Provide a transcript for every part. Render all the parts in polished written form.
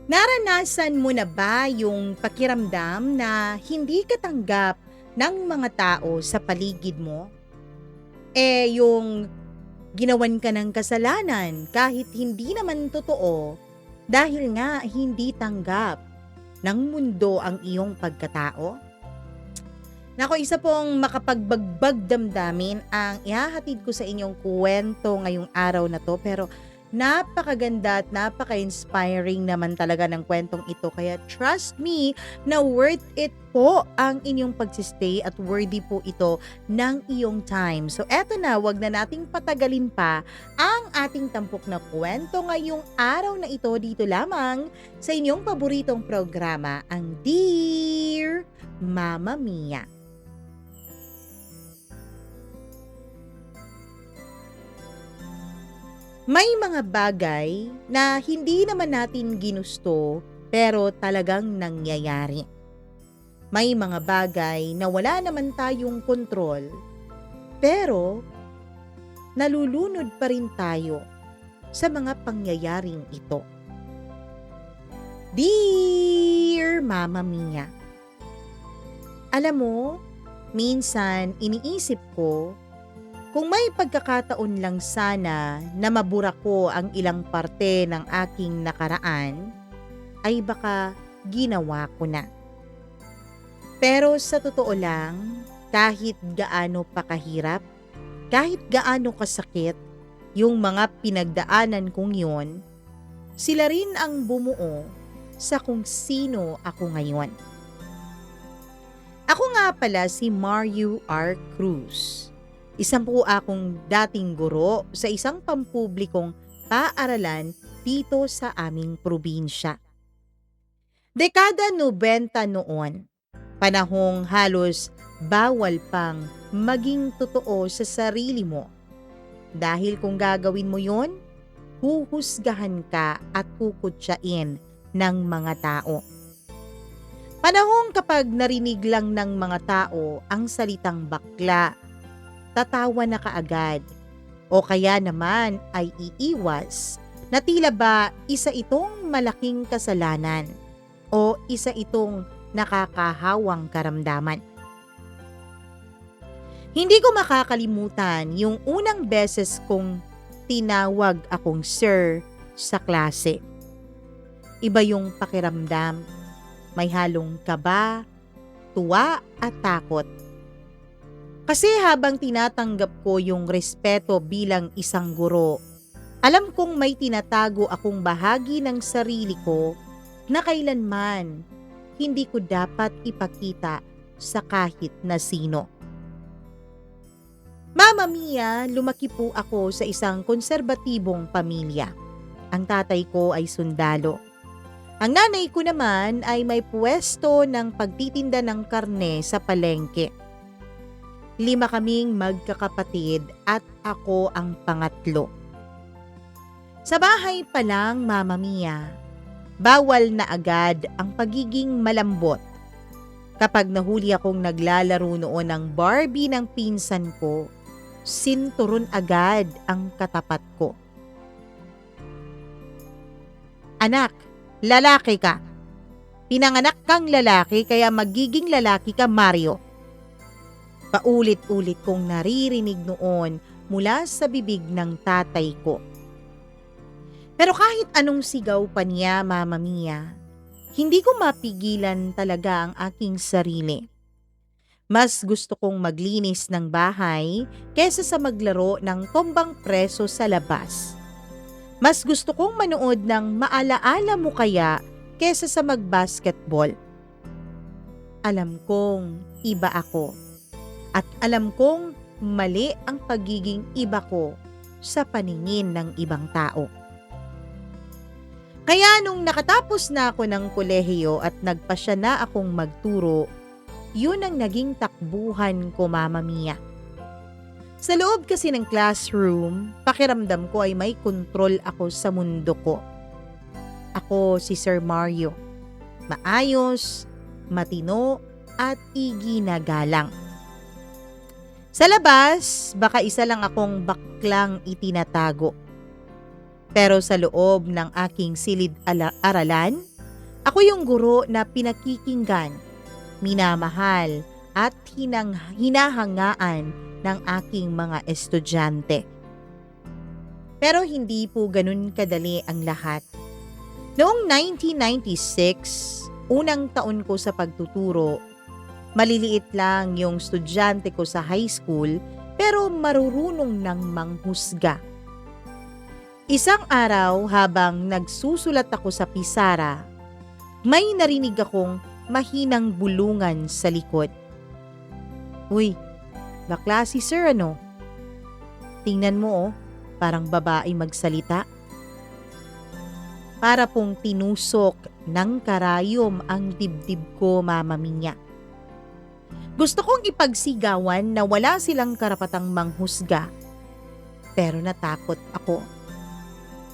Naranasan mo na ba yung pakiramdam na hindi ka tanggap ng mga tao sa paligid mo? Yung ginawan ka ng kasalanan kahit hindi naman totoo dahil nga hindi tanggap ng mundo ang iyong pagkatao? Nako, isa pong makapagbagbag damdamin ang ihahatid ko sa inyong kwento ngayong araw na to, pero napakaganda at napaka-inspiring naman talaga ng kwentong ito. Kaya trust me na worth it po ang inyong pagsistay at worthy po ito ng iyong time. So eto na, wag na nating patagalin pa ang ating tampok na kwento ngayong araw na ito dito lamang sa inyong paboritong programa, ang Dear Mama Mia. May mga bagay na hindi naman natin ginusto pero talagang nangyayari. May mga bagay na wala naman tayong kontrol pero nalulunod pa rin tayo sa mga pangyayaring ito. Dear Mama Mia, alam mo, minsan iniisip ko kung may pagkakataon lang sana na mabura ko ang ilang parte ng aking nakaraan, ay baka ginawa ko na. Pero sa totoo lang, kahit gaano pa kahirap, kahit gaano kasakit, yung mga pinagdaanan kong yon, sila rin ang bumuo sa kung sino ako ngayon. Ako nga pala si Mario R. Cruz. Isang po akong dating guro sa isang pampublikong paaralan dito sa aming probinsya. Dekada 90 noon, panahong halos bawal pang maging totoo sa sarili mo. Dahil kung gagawin mo yon, huhusgahan ka at kukutsain ng mga tao. Panahong kapag narinig lang ng mga tao ang salitang bakla, tatawa na kaagad o kaya naman ay iiwas na tila ba isa itong malaking kasalanan o isa itong nakakahawang karamdaman. Hindi ko makakalimutan yung unang beses kong tinawag akong sir sa klase. Iba yung pakiramdam, may halong kaba, tuwa at takot. Kasi habang tinatanggap ko yung respeto bilang isang guro, alam kong may tinatago akong bahagi ng sarili ko na kailanman hindi ko dapat ipakita sa kahit na sino. Mama Mia, lumaki po ako sa isang konserbatibong pamilya. Ang tatay ko ay sundalo. Ang nanay ko naman ay may puwesto ng pagtitinda ng karne sa palengke. 5 kaming magkakapatid at ako ang pangatlo. Sa bahay pa lang, Mama Mia, bawal na agad ang pagiging malambot. Kapag nahuli akong naglalaro noon ng Barbie ng pinsan ko, sinturon agad ang katapat ko. Anak, lalaki ka. Pinanganak kang lalaki kaya magiging lalaki ka, Mario. Paulit-ulit kong naririnig noon mula sa bibig ng tatay ko. Pero kahit anong sigaw pa niya, Mama Mia, hindi ko mapigilan talaga ang aking sarili. Mas gusto kong maglinis ng bahay kesa sa maglaro ng tombang preso sa labas. Mas gusto kong manood ng Maalaala Mo Kaya kesa sa mag-basketball. Alam kong iba ako. At alam kong mali ang pagiging iba ko sa paningin ng ibang tao. Kaya nung nakatapos na ako ng kolehiyo at nagpasya na akong magturo, yun ang naging takbuhan ko, Mama Mia. Sa loob kasi ng classroom, pakiramdam ko ay may kontrol ako sa mundo ko. Ako si Sir Mario. Maayos, matino at iginagalang. Sa labas, baka isa lang akong baklang itinatago. Pero sa loob ng aking silid-aralan, Ako yung guro na pinakikinggan, minamahal at hinahangaan ng aking mga estudyante. Pero hindi po ganun kadali ang lahat. Noong 1996, unang taon ko sa pagtuturo, maliliit lang yung estudyante ko sa high school pero marurunong ng manghusga. Isang araw habang nagsusulat ako sa pisara, may narinig akong mahinang bulungan sa likod. "Uy, bakla si sir ano? Tingnan mo parang babae magsalita." Para pong tinusok ng karayom ang dibdib ko, Mama Mia. Gusto kong ipagsigawan na wala silang karapatang manghusga, pero natakot ako.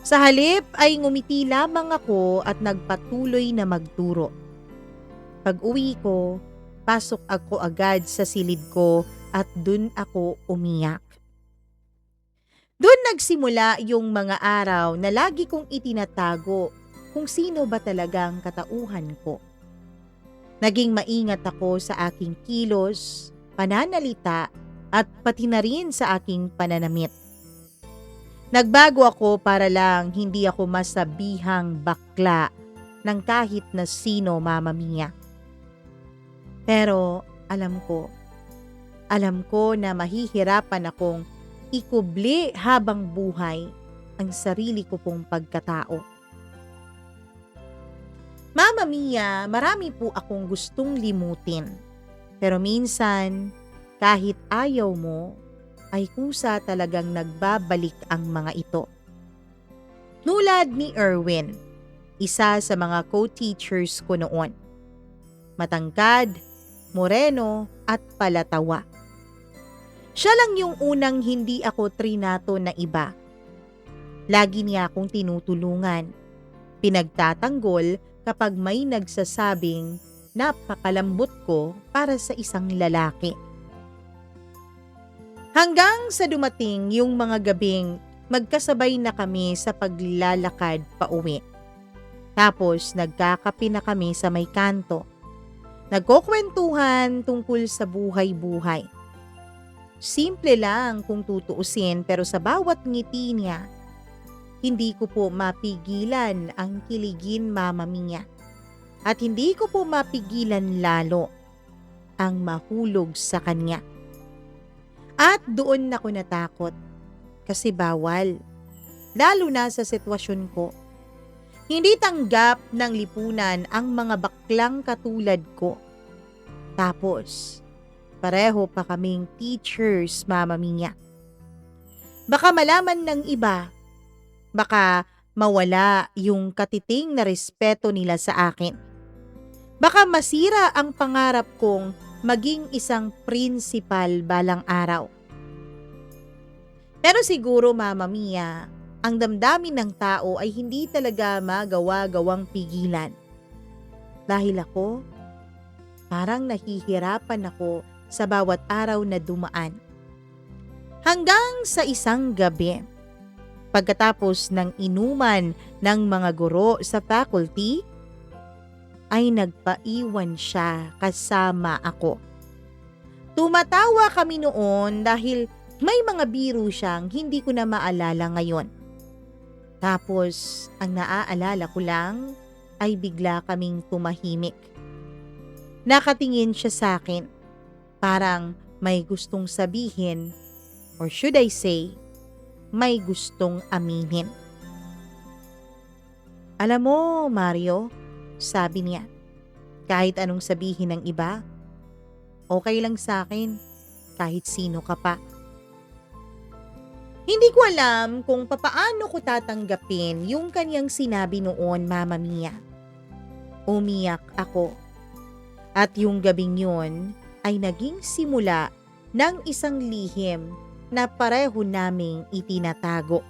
Sa halip ay ngumiti lamang ako at nagpatuloy na magturo. Pag-uwi ko, pasok ako agad sa silid ko at dun ako umiyak. Doon nagsimula yung mga araw na lagi kong itinatago kung sino ba talagang katauhan ko. Naging maingat ako sa aking kilos, pananalita at pati na rin sa aking pananamit. Nagbago ako para lang hindi ako masabihang bakla ng kahit na sino, Mama Mia. Pero alam ko na mahihirapan akong ikubli habang buhay ang sarili ko pong pagkatao. Mama Mia, marami po akong gustong limutin. Pero minsan, kahit ayaw mo, ay kusa talagang nagbabalik ang mga ito. Tulad ni Erwin, isa sa mga co-teachers ko noon. Matangkad, moreno at palatawa. Siya lang yung unang hindi ako trinato na iba. Lagi niya akong tinutulungan. Pinagtatanggol kapag may nagsasabing napakalambot ko para sa isang lalaki. Hanggang sa dumating yung mga gabing magkasabay na kami sa paglalakad pauwi. Tapos nagkakape na kami sa may kanto. Nagkukwentuhan tungkol sa buhay-buhay. Simple lang kung tutuusin pero sa bawat ngiti niya, hindi ko po mapigilan ang kiligin, Mama Mia. At hindi ko po mapigilan lalo ang mahulog sa kanya. At doon ako natakot kasi bawal, lalo na sa sitwasyon ko. Hindi tanggap ng lipunan ang mga baklang katulad ko. Tapos, pareho pa kaming teachers, Mama Mia. Baka malaman ng iba, baka mawala yung katiting na respeto nila sa akin. Baka masira ang pangarap kong maging isang principal balang araw. Pero siguro, Mama Mia, ang damdamin ng tao ay hindi talaga magawa-gawang pigilan. Dahil ako, parang nahihirapan ako sa bawat araw na dumaan. Hanggang sa isang gabi, pagkatapos ng inuman ng mga guro sa faculty, ay nagpaiwan siya kasama ako. Tumatawa kami noon dahil may mga biro siyang hindi ko na maalala ngayon. Tapos, ang naaalala ko lang ay bigla kaming tumahimik. Nakatingin siya sa akin, parang may gustong sabihin, or should I say, may gustong aminin. "Alam mo, Mario," sabi niya, "kahit anong sabihin ng iba, okay lang sa akin kahit sino ka pa." Hindi ko alam kung papaano ko tatanggapin yung kanyang sinabi noon, Mama Mia. Umiyak ako. At yung gabing yun ay naging simula ng isang lihim na pareho naming itinatago.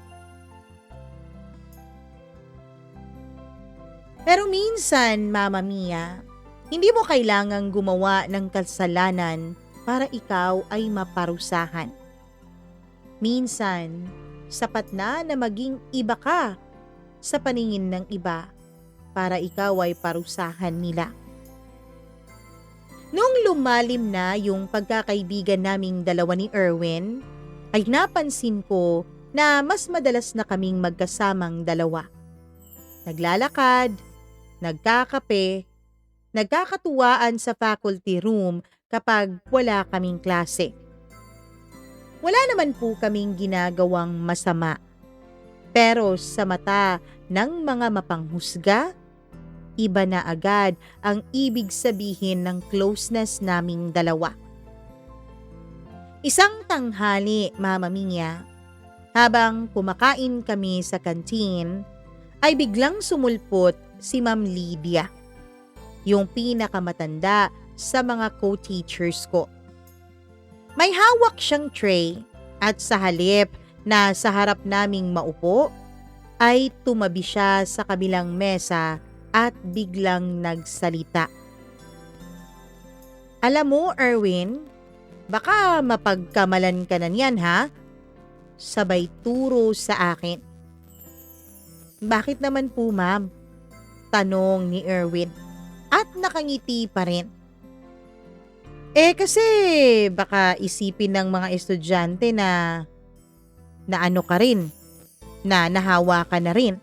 Pero minsan, Mama Mia, hindi mo kailangang gumawa ng kasalanan para ikaw ay maparusahan. Minsan, sapat na maging iba ka sa paningin ng iba para ikaw ay parusahan nila. Nung lumalim na yung pagkakaibigan naming dalawa ni Erwin, ay napansin ko na mas madalas na kaming magkasamang dalawa. Naglalakad, nagkakape, nagkakatuwaan sa faculty room kapag wala kaming klase. Wala naman po kaming ginagawang masama. Pero sa mata ng mga mapanghusga, iba na agad ang ibig sabihin ng closeness naming dalawa. Isang tanghali, Mama Mia, habang kumakain kami sa kantin, ay biglang sumulpot si Ma'am Lydia, yung pinakamatanda sa mga co-teachers ko. May hawak siyang tray at sa halip na sa harap naming maupo, ay tumabi siya sa kabilang mesa at biglang nagsalita. Alam mo, Erwin, baka mapagkamalan ka na niyan ha? Sabay turo sa akin. Bakit naman po, ma'am? Tanong ni Erwin at nakangiti pa rin. Kasi baka isipin ng mga estudyante na ano ka rin, na nahawa ka na rin.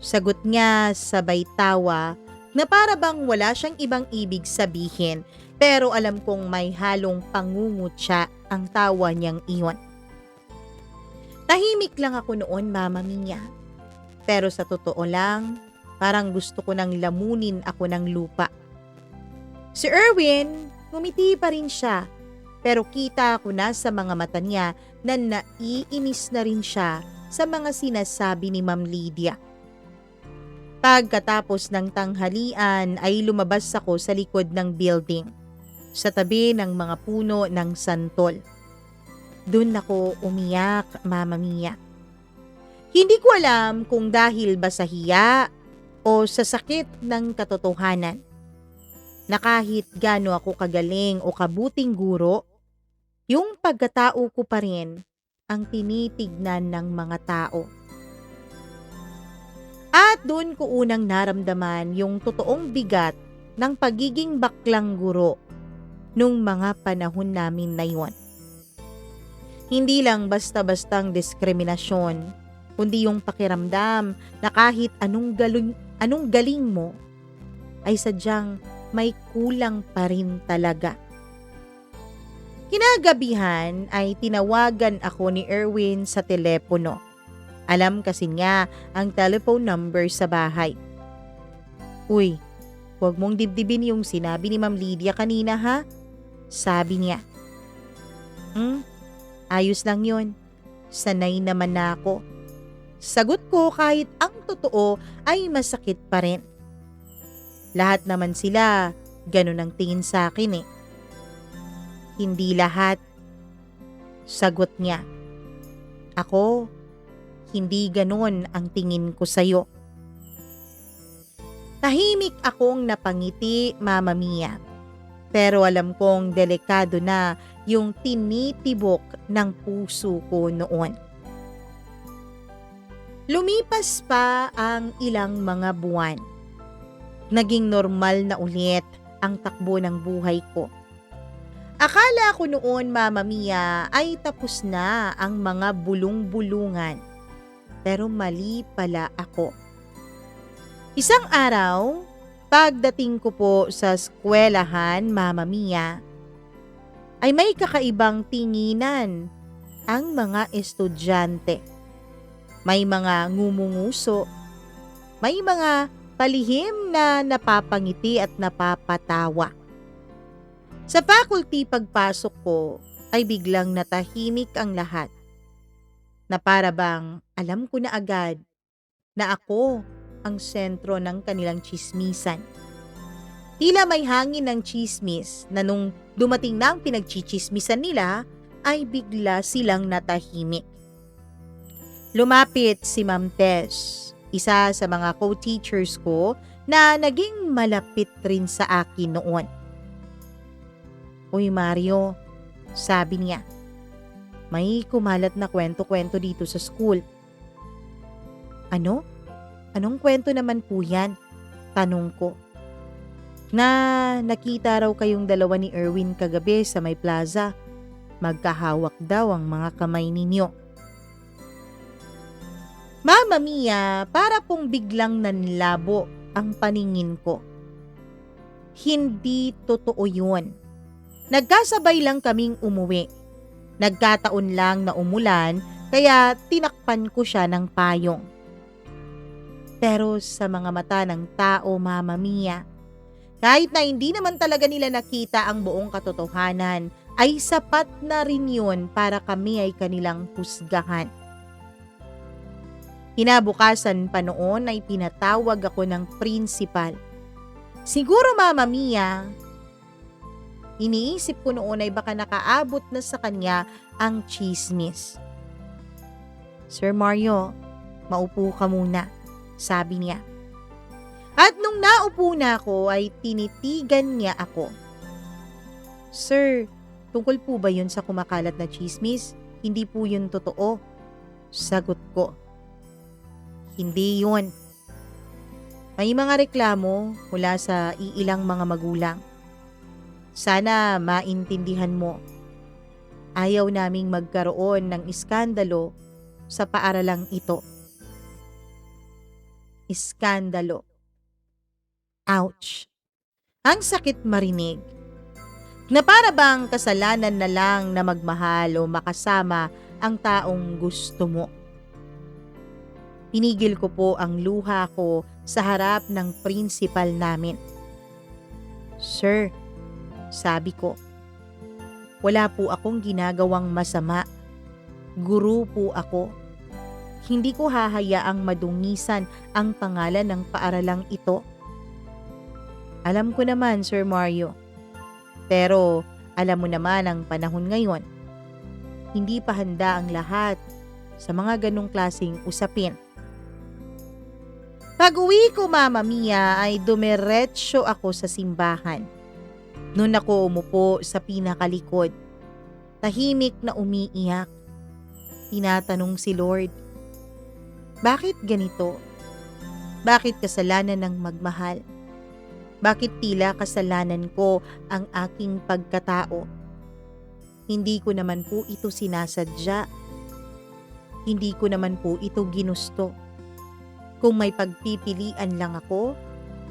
Sagot niya sabay tawa na para bang wala siyang ibang ibig sabihin, pero alam kong may halong pangungutya ang tawa niyang iyon. Tahimik lang ako noon, Mama Mia. Pero sa totoo lang, parang gusto ko nang lamunin ako ng lupa. Si Erwin, ngumiti pa rin siya, pero kita ko na sa mga mata niya na naiinis na rin siya sa mga sinasabi ni Ma'am Lydia. Pagkatapos ng tanghalian ay lumabas ako sa likod ng building, sa tabi ng mga puno ng santol. Doon ako umiyak, Mama Mia. Hindi ko alam kung dahil ba sa hiya o sa sakit ng katotohanan, na kahit gaano ako kagaling o kabuting guro, yung pagkatao ko pa rin ang tinitignan ng mga tao. At doon ko unang naramdaman yung totoong bigat ng pagiging baklang guro nung mga panahon namin na yun. Hindi lang basta-bastang diskriminasyon, kundi yung pakiramdam na kahit anong galing mo, ay sadyang may kulang pa rin talaga. Kinagabihan ay tinawagan ako ni Erwin sa telepono. Alam kasi niya ang telephone number sa bahay. Uy, huwag mong dibdibin yung sinabi ni Ma'am Lydia kanina ha? Sabi niya. Ayos lang yun. Sanay naman na ako. Sagot ko kahit ang totoo ay masakit pa rin. Lahat naman sila, ganun ang tingin sa akin eh. Hindi lahat. Sagot niya. Ako, hindi ganun ang tingin ko sa'yo. Tahimik akong napangiti, Mama Mia. Pero alam kong delikado na yung tinitibok ng puso ko noon. Lumipas pa ang ilang mga buwan. Naging normal na ulit ang takbo ng buhay ko. Akala ko noon, Mama Mia, ay tapos na ang mga bulong-bulungan. Pero mali pala ako. Isang araw, pagdating ko po sa eskwelahan, Mama Mia, ay may kakaibang tinginan ang mga estudyante. May mga ngumunguso, may mga palihim na napapangiti at napapatawa. Sa faculty pagpasok ko ay biglang natahimik ang lahat, na para bang alam ko na agad na ako ang sentro ng kanilang tsismisan. Tila may hangin ng tsismis na nung dumating na ang pinagchichismisan nila ay bigla silang natahimik. Lumapit si Ma'am Tess, isa sa mga co-teachers ko na naging malapit rin sa akin noon. Uy Mario, sabi niya, may kumalat na kwento-kwento dito sa school. Ano? Anong kwento naman po yan? Tanong ko. Na nakita raw kayong dalawa ni Erwin kagabi sa may plaza. Magkahawak daw ang mga kamay ninyo. Mama Mia, para pong biglang nanlabo ang paningin ko. Hindi totoo yun. Nagkasabay lang kaming umuwi. Nagkataon lang na umulan kaya tinakpan ko siya ng payong. Pero sa mga mata ng tao, Mama Mia, kahit na hindi naman talaga nila nakita ang buong katotohanan, ay sapat na rin yun para kami ay kanilang husgahan. Kinabukasan pa noon ay pinatawag ako ng principal. Siguro, Mama Mia, iniisip ko noon ay baka nakaabot na sa kanya ang tsismis. Sir Mario, maupo ka muna, sabi niya. At nung naupo na ako ay tinitigan niya ako. Sir, tungkol po ba yun sa kumakalat na tsismis? Hindi po yun totoo. Sagot ko. Hindi yun. May mga reklamo mula sa iilang mga magulang. Sana maintindihan mo. Ayaw naming magkaroon ng iskandalo sa paaralang ito. Iskandalo. Ouch! Ang sakit marinig. Na para bang kasalanan na lang na magmahal o makasama ang taong gusto mo. Pinigil ko po ang luha ko sa harap ng principal namin. Sir, sabi ko, wala po akong ginagawang masama. Guru po ako. Hindi ko hahayaang madungisan ang pangalan ng paaralang ito. Alam ko naman, Sir Mario. Pero alam mo naman ang panahon ngayon. Hindi pa handa ang lahat sa mga ganong klaseng usapin. Pag-uwi ko, Mama Mia, ay dumiretso ako sa simbahan. Noon ako umupo sa pinakalikod. Tahimik na umiiyak. Tinatanong si Lord, bakit ganito? Bakit kasalanan ng magmahal? Bakit tila kasalanan ko ang aking pagkatao? Hindi ko naman po ito sinasadya. Hindi ko naman po ito ginusto. Kung may pagpipilian lang ako,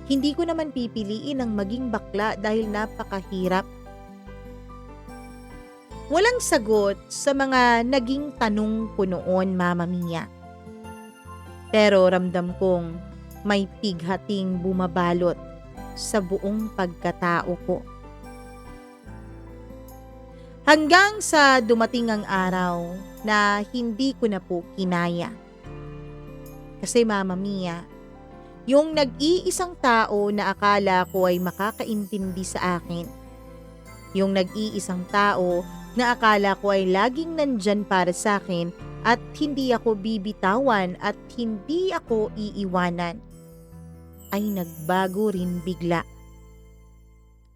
hindi ko naman pipiliin ang maging bakla dahil napakahirap. Walang sagot sa mga naging tanong ko noon, Mama Mia. Pero ramdam kong may pighating bumabalot sa buong pagkatao ko. Hanggang sa dumating ang araw na hindi ko na po kinaya. Kasi Mama Mia, yung nag-iisang tao na akala ko ay makakaintindi sa akin, yung nag-iisang tao na akala ko ay laging nandyan para sa akin at hindi ako bibitawan at hindi ako iiwanan, ay nagbago rin bigla.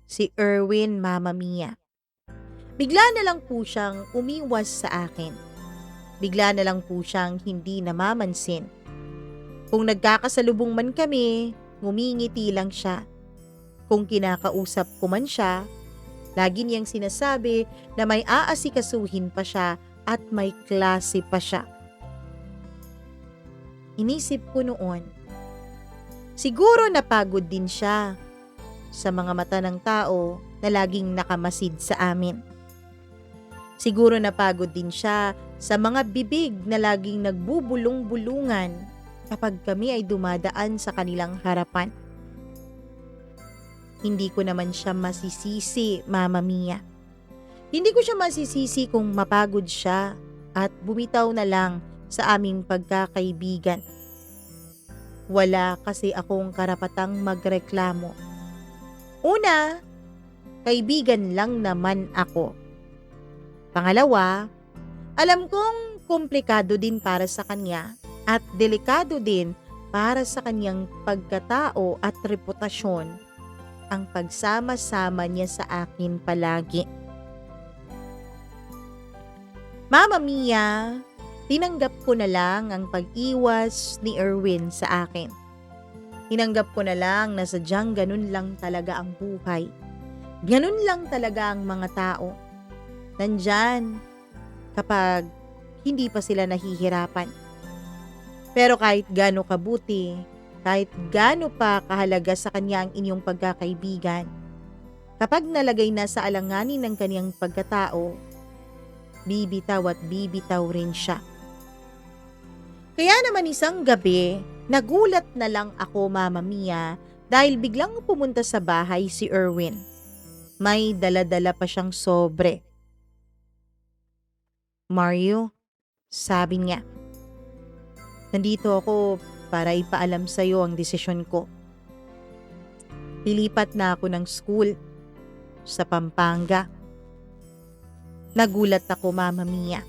Si Erwin, Mama Mia. Bigla na lang po siyang umiwas sa akin. Bigla na lang po siyang hindi namamansin. Kung nagkakasalubong man kami, ngumingiti lang siya. Kung kinakausap ko man siya, lagi niyang sinasabi na may aasikasuhin pa siya at may klase pa siya. Inisip ko noon, siguro napagod din siya sa mga mata ng tao na laging nakamasid sa amin. Siguro napagod din siya sa mga bibig na laging nagbubulong-bulungan kapag kami ay dumadaan sa kanilang harapan. Hindi ko naman siya masisisi, Mama Mia. Hindi ko siya masisisi kung mapagod siya at bumitaw na lang sa aming pagkakaibigan. Wala kasi akong karapatang magreklamo. Una, kaibigan lang naman ako. Pangalawa, alam kong komplikado din para sa kanya at delikado din para sa kanyang pagkatao at reputasyon ang pagsama-sama niya sa akin palagi. Mama Mia, Tinanggap ko na lang ang pag-iwas ni Erwin sa akin. Tinanggap ko na lang na sadyang ganun lang talaga ang buhay. Ganun lang talaga ang mga tao. Nandyan kapag hindi pa sila nahihirapan. Pero kahit gaano kabuti, kahit gaano pa kahalaga sa kanya ang inyong pagkakaibigan, kapag nalagay na sa alanganin ng kaniyang pagkatao, bibitaw at bibitaw rin siya. Kaya naman isang gabi, nagulat na lang ako, Mama Mia, dahil biglang pumunta sa bahay si Erwin. May dala-dala pa siyang sobre. Mario, sabi niya, nandito ako para ipaalam sa'yo ang desisyon ko. Lilipat na ako ng school sa Pampanga. Nagulat ako, Mama Mia.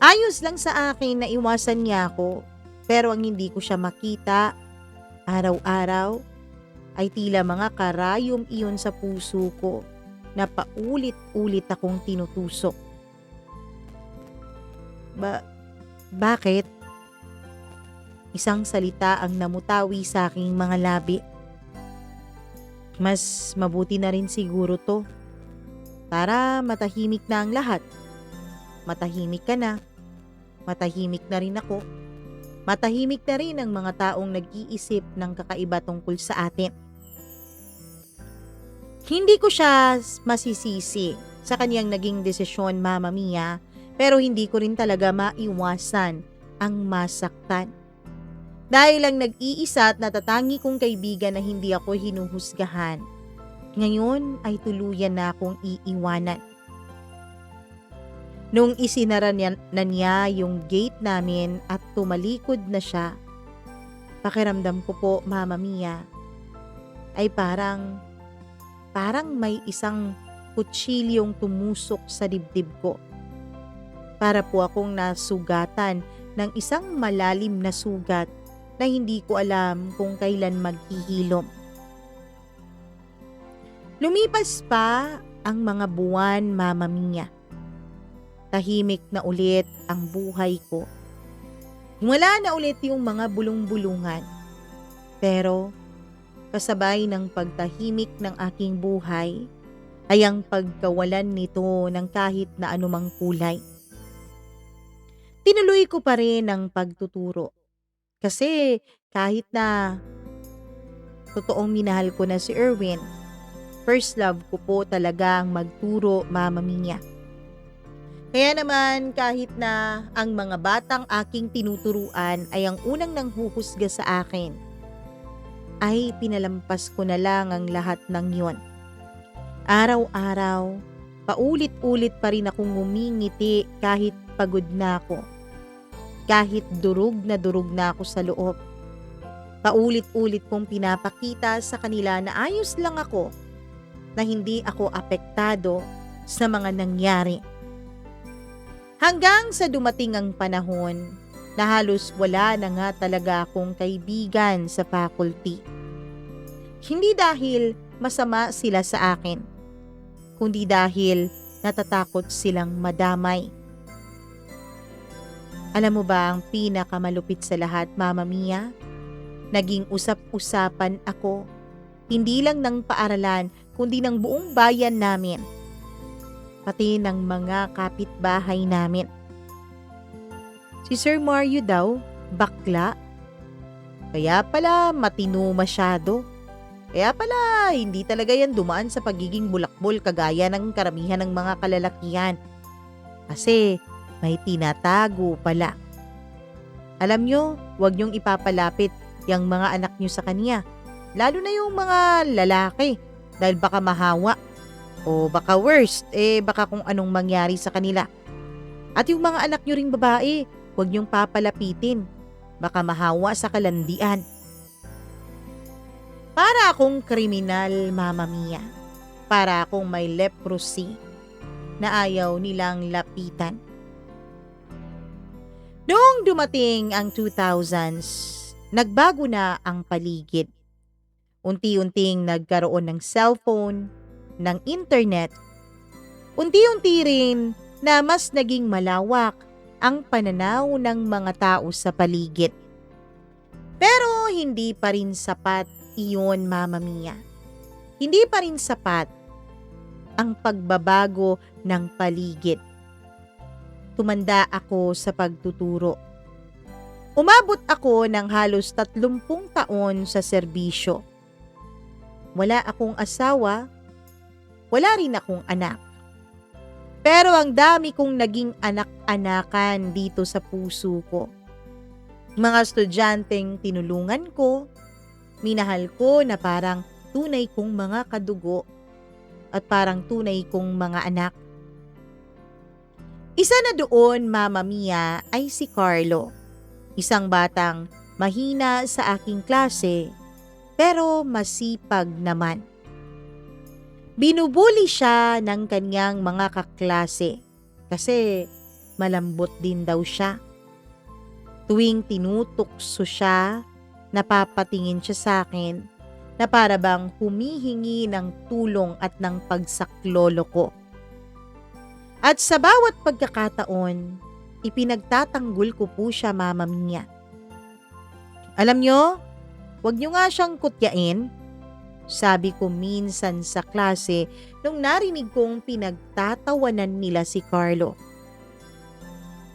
Ayos lang sa akin na iwasan niya ako, pero ang hindi ko siya makita araw-araw ay tila mga karayom iyon sa puso ko na paulit-ulit akong tinutusok. Bakit? Isang salita ang namutawi sa aking mga labi. Mas mabuti na rin siguro to para matahimik na ang lahat. Matahimik ka na. Matahimik na rin ako. Matahimik na rin ang mga taong nag-iisip ng kakaiba tungkol sa atin. Hindi ko siya masisisi sa kanyang naging desisyon, Mama Mia, pero hindi ko rin talaga maiwasan ang masaktan. Dahil lang nag-iisa at natatangi kong kaibigan na hindi ako hinuhusgahan, ngayon ay tuluyan na akong iiwanan. Nung isinara na niya yung gate namin at tumalikod na siya, pakiramdam ko po, Mama Mia, ay parang may isang kutsilyong tumusok sa dibdib ko. Para po akong nasugatan ng isang malalim na sugat na hindi ko alam kung kailan maghihilom. Lumipas pa ang mga buwan, Mama Mia. Tahimik na ulit ang buhay ko. Wala na ulit yung mga bulong-bulungan. Pero kasabay ng pagtahimik ng aking buhay ay ang pagkawalan nito ng kahit na anumang kulay. Tinuloy ko pa rin ang pagtuturo. Kasi kahit na totoong minahal ko na si Erwin, first love ko po talaga ang magturo, Mama Mia. Kaya naman kahit na ang mga batang aking tinuturuan ay ang unang nanghuhusga sa akin, ay pinalampas ko na lang ang lahat ng yon. Araw-araw, paulit-ulit pa rin akong ngumingiti kahit pagod na ako. Kahit durog na ako sa loob. Paulit-ulit kong pinapakita sa kanila na ayos lang ako, na hindi ako apektado sa mga nangyari. Hanggang sa dumating ang panahon na halos wala na nga talaga akong kaibigan sa faculty. Hindi dahil masama sila sa akin, kundi dahil natatakot silang madamay. Alam mo ba ang pinakamalupit sa lahat, Mama Mia? Naging usap-usapan ako, hindi lang ng paaralan, kundi ng buong bayan namin. Pati ng mga kapitbahay namin. Si Sir Mario daw, bakla. Kaya pala matino masyado. Kaya pala hindi talaga yan dumaan sa pagiging bulakbol kagaya ng karamihan ng mga kalalakihan. Kasi may tinatago pala. Alam nyo, huwag nyong ipapalapit yung mga anak nyo sa kanya. Lalo na yung mga lalaki dahil baka mahawa. O baka worst, baka kung anong mangyari sa kanila. At yung mga anak nyo ring babae, huwag nyong papalapitin. Baka mahawa sa kalandian. Para akong kriminal, Mama Mia. Para akong may leprosy na ayaw nilang lapitan. Noong dumating ang 2000s, nagbago na ang paligid. Unti-unting nagkaroon ng cellphone, ng internet. Unti-unti rin na mas naging malawak ang pananaw ng mga tao sa paligid. Pero hindi pa rin sapat iyon, Mama Mia. Hindi pa rin sapat ang pagbabago ng paligid. Tumanda ako sa pagtuturo. Umabot ako ng halos 30 taon sa serbisyo. Wala akong asawa, wala rin akong anak. Pero ang dami kong naging anak-anakan dito sa puso ko. Mga estudyanteng tinulungan ko, minahal ko na parang tunay kong mga kadugo at parang tunay kong mga anak. Isa na doon, Mama Mia, ay si Carlo. Isang batang mahina sa aking klase, pero masipag naman. Binubuli siya ng kanyang mga kaklase kasi malambot din daw siya. Tuwing tinutukso siya, napapatingin siya sa akin na para bang humihingi ng tulong at ng pagsaklolo ko. At sa bawat pagkakataon, ipinagtatanggol ko po siya, Mama Mia. Alam nyo, huwag nyo nga siyang kutyain, sabi ko minsan sa klase nung narinig kong pinagtatawanan nila si Carlo.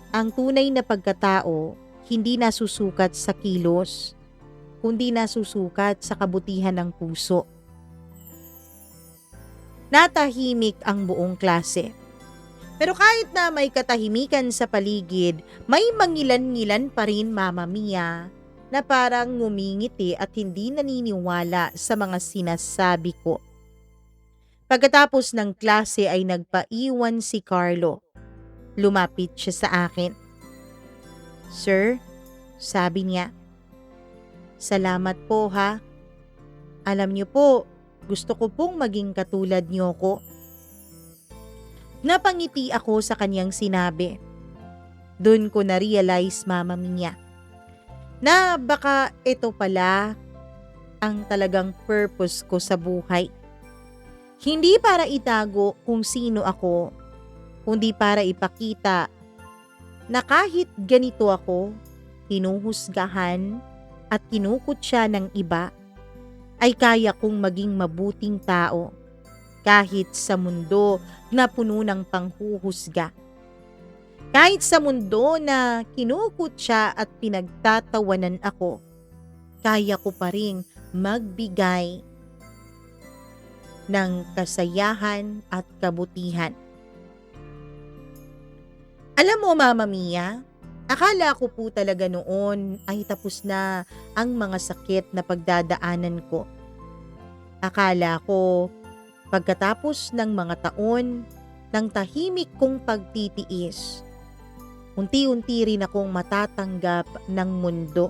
Ang tunay na pagkatao, hindi nasusukat sa kilos, kundi nasusukat sa kabutihan ng puso. Natahimik ang buong klase. Pero kahit na may katahimikan sa paligid, may mangilan-ngilan pa rin, Mama Mia, na parang ngumingiti at hindi naniniwala sa mga sinasabi ko. Pagkatapos ng klase ay nagpaiwan si Carlo. Lumapit siya sa akin. "Sir," sabi niya, "salamat po ha. Alam niyo po, gusto ko pong maging katulad niyo ko." Napangiti ako sa kanyang sinabi. Doon ko na-realize, Mama Mia, na baka ito pala ang talagang purpose ko sa buhay. Hindi para itago kung sino ako, kundi para ipakita na kahit ganito ako, hinuhusgahan at kinukutya ng iba, ay kaya kong maging mabuting tao kahit sa mundo na puno ng panghuhusga. Kahit sa mundo na kinukutya at pinagtatawanan ako, kaya ko pa ring magbigay ng kasayahan at kabutihan. Alam mo, Mama Mia, akala ko po talaga noon ay tapos na ang mga sakit na pagdadaanan ko. Akala ko pagkatapos ng mga taon ng tahimik kong pagtitiis, unti-unti rin akong matatanggap ng mundo.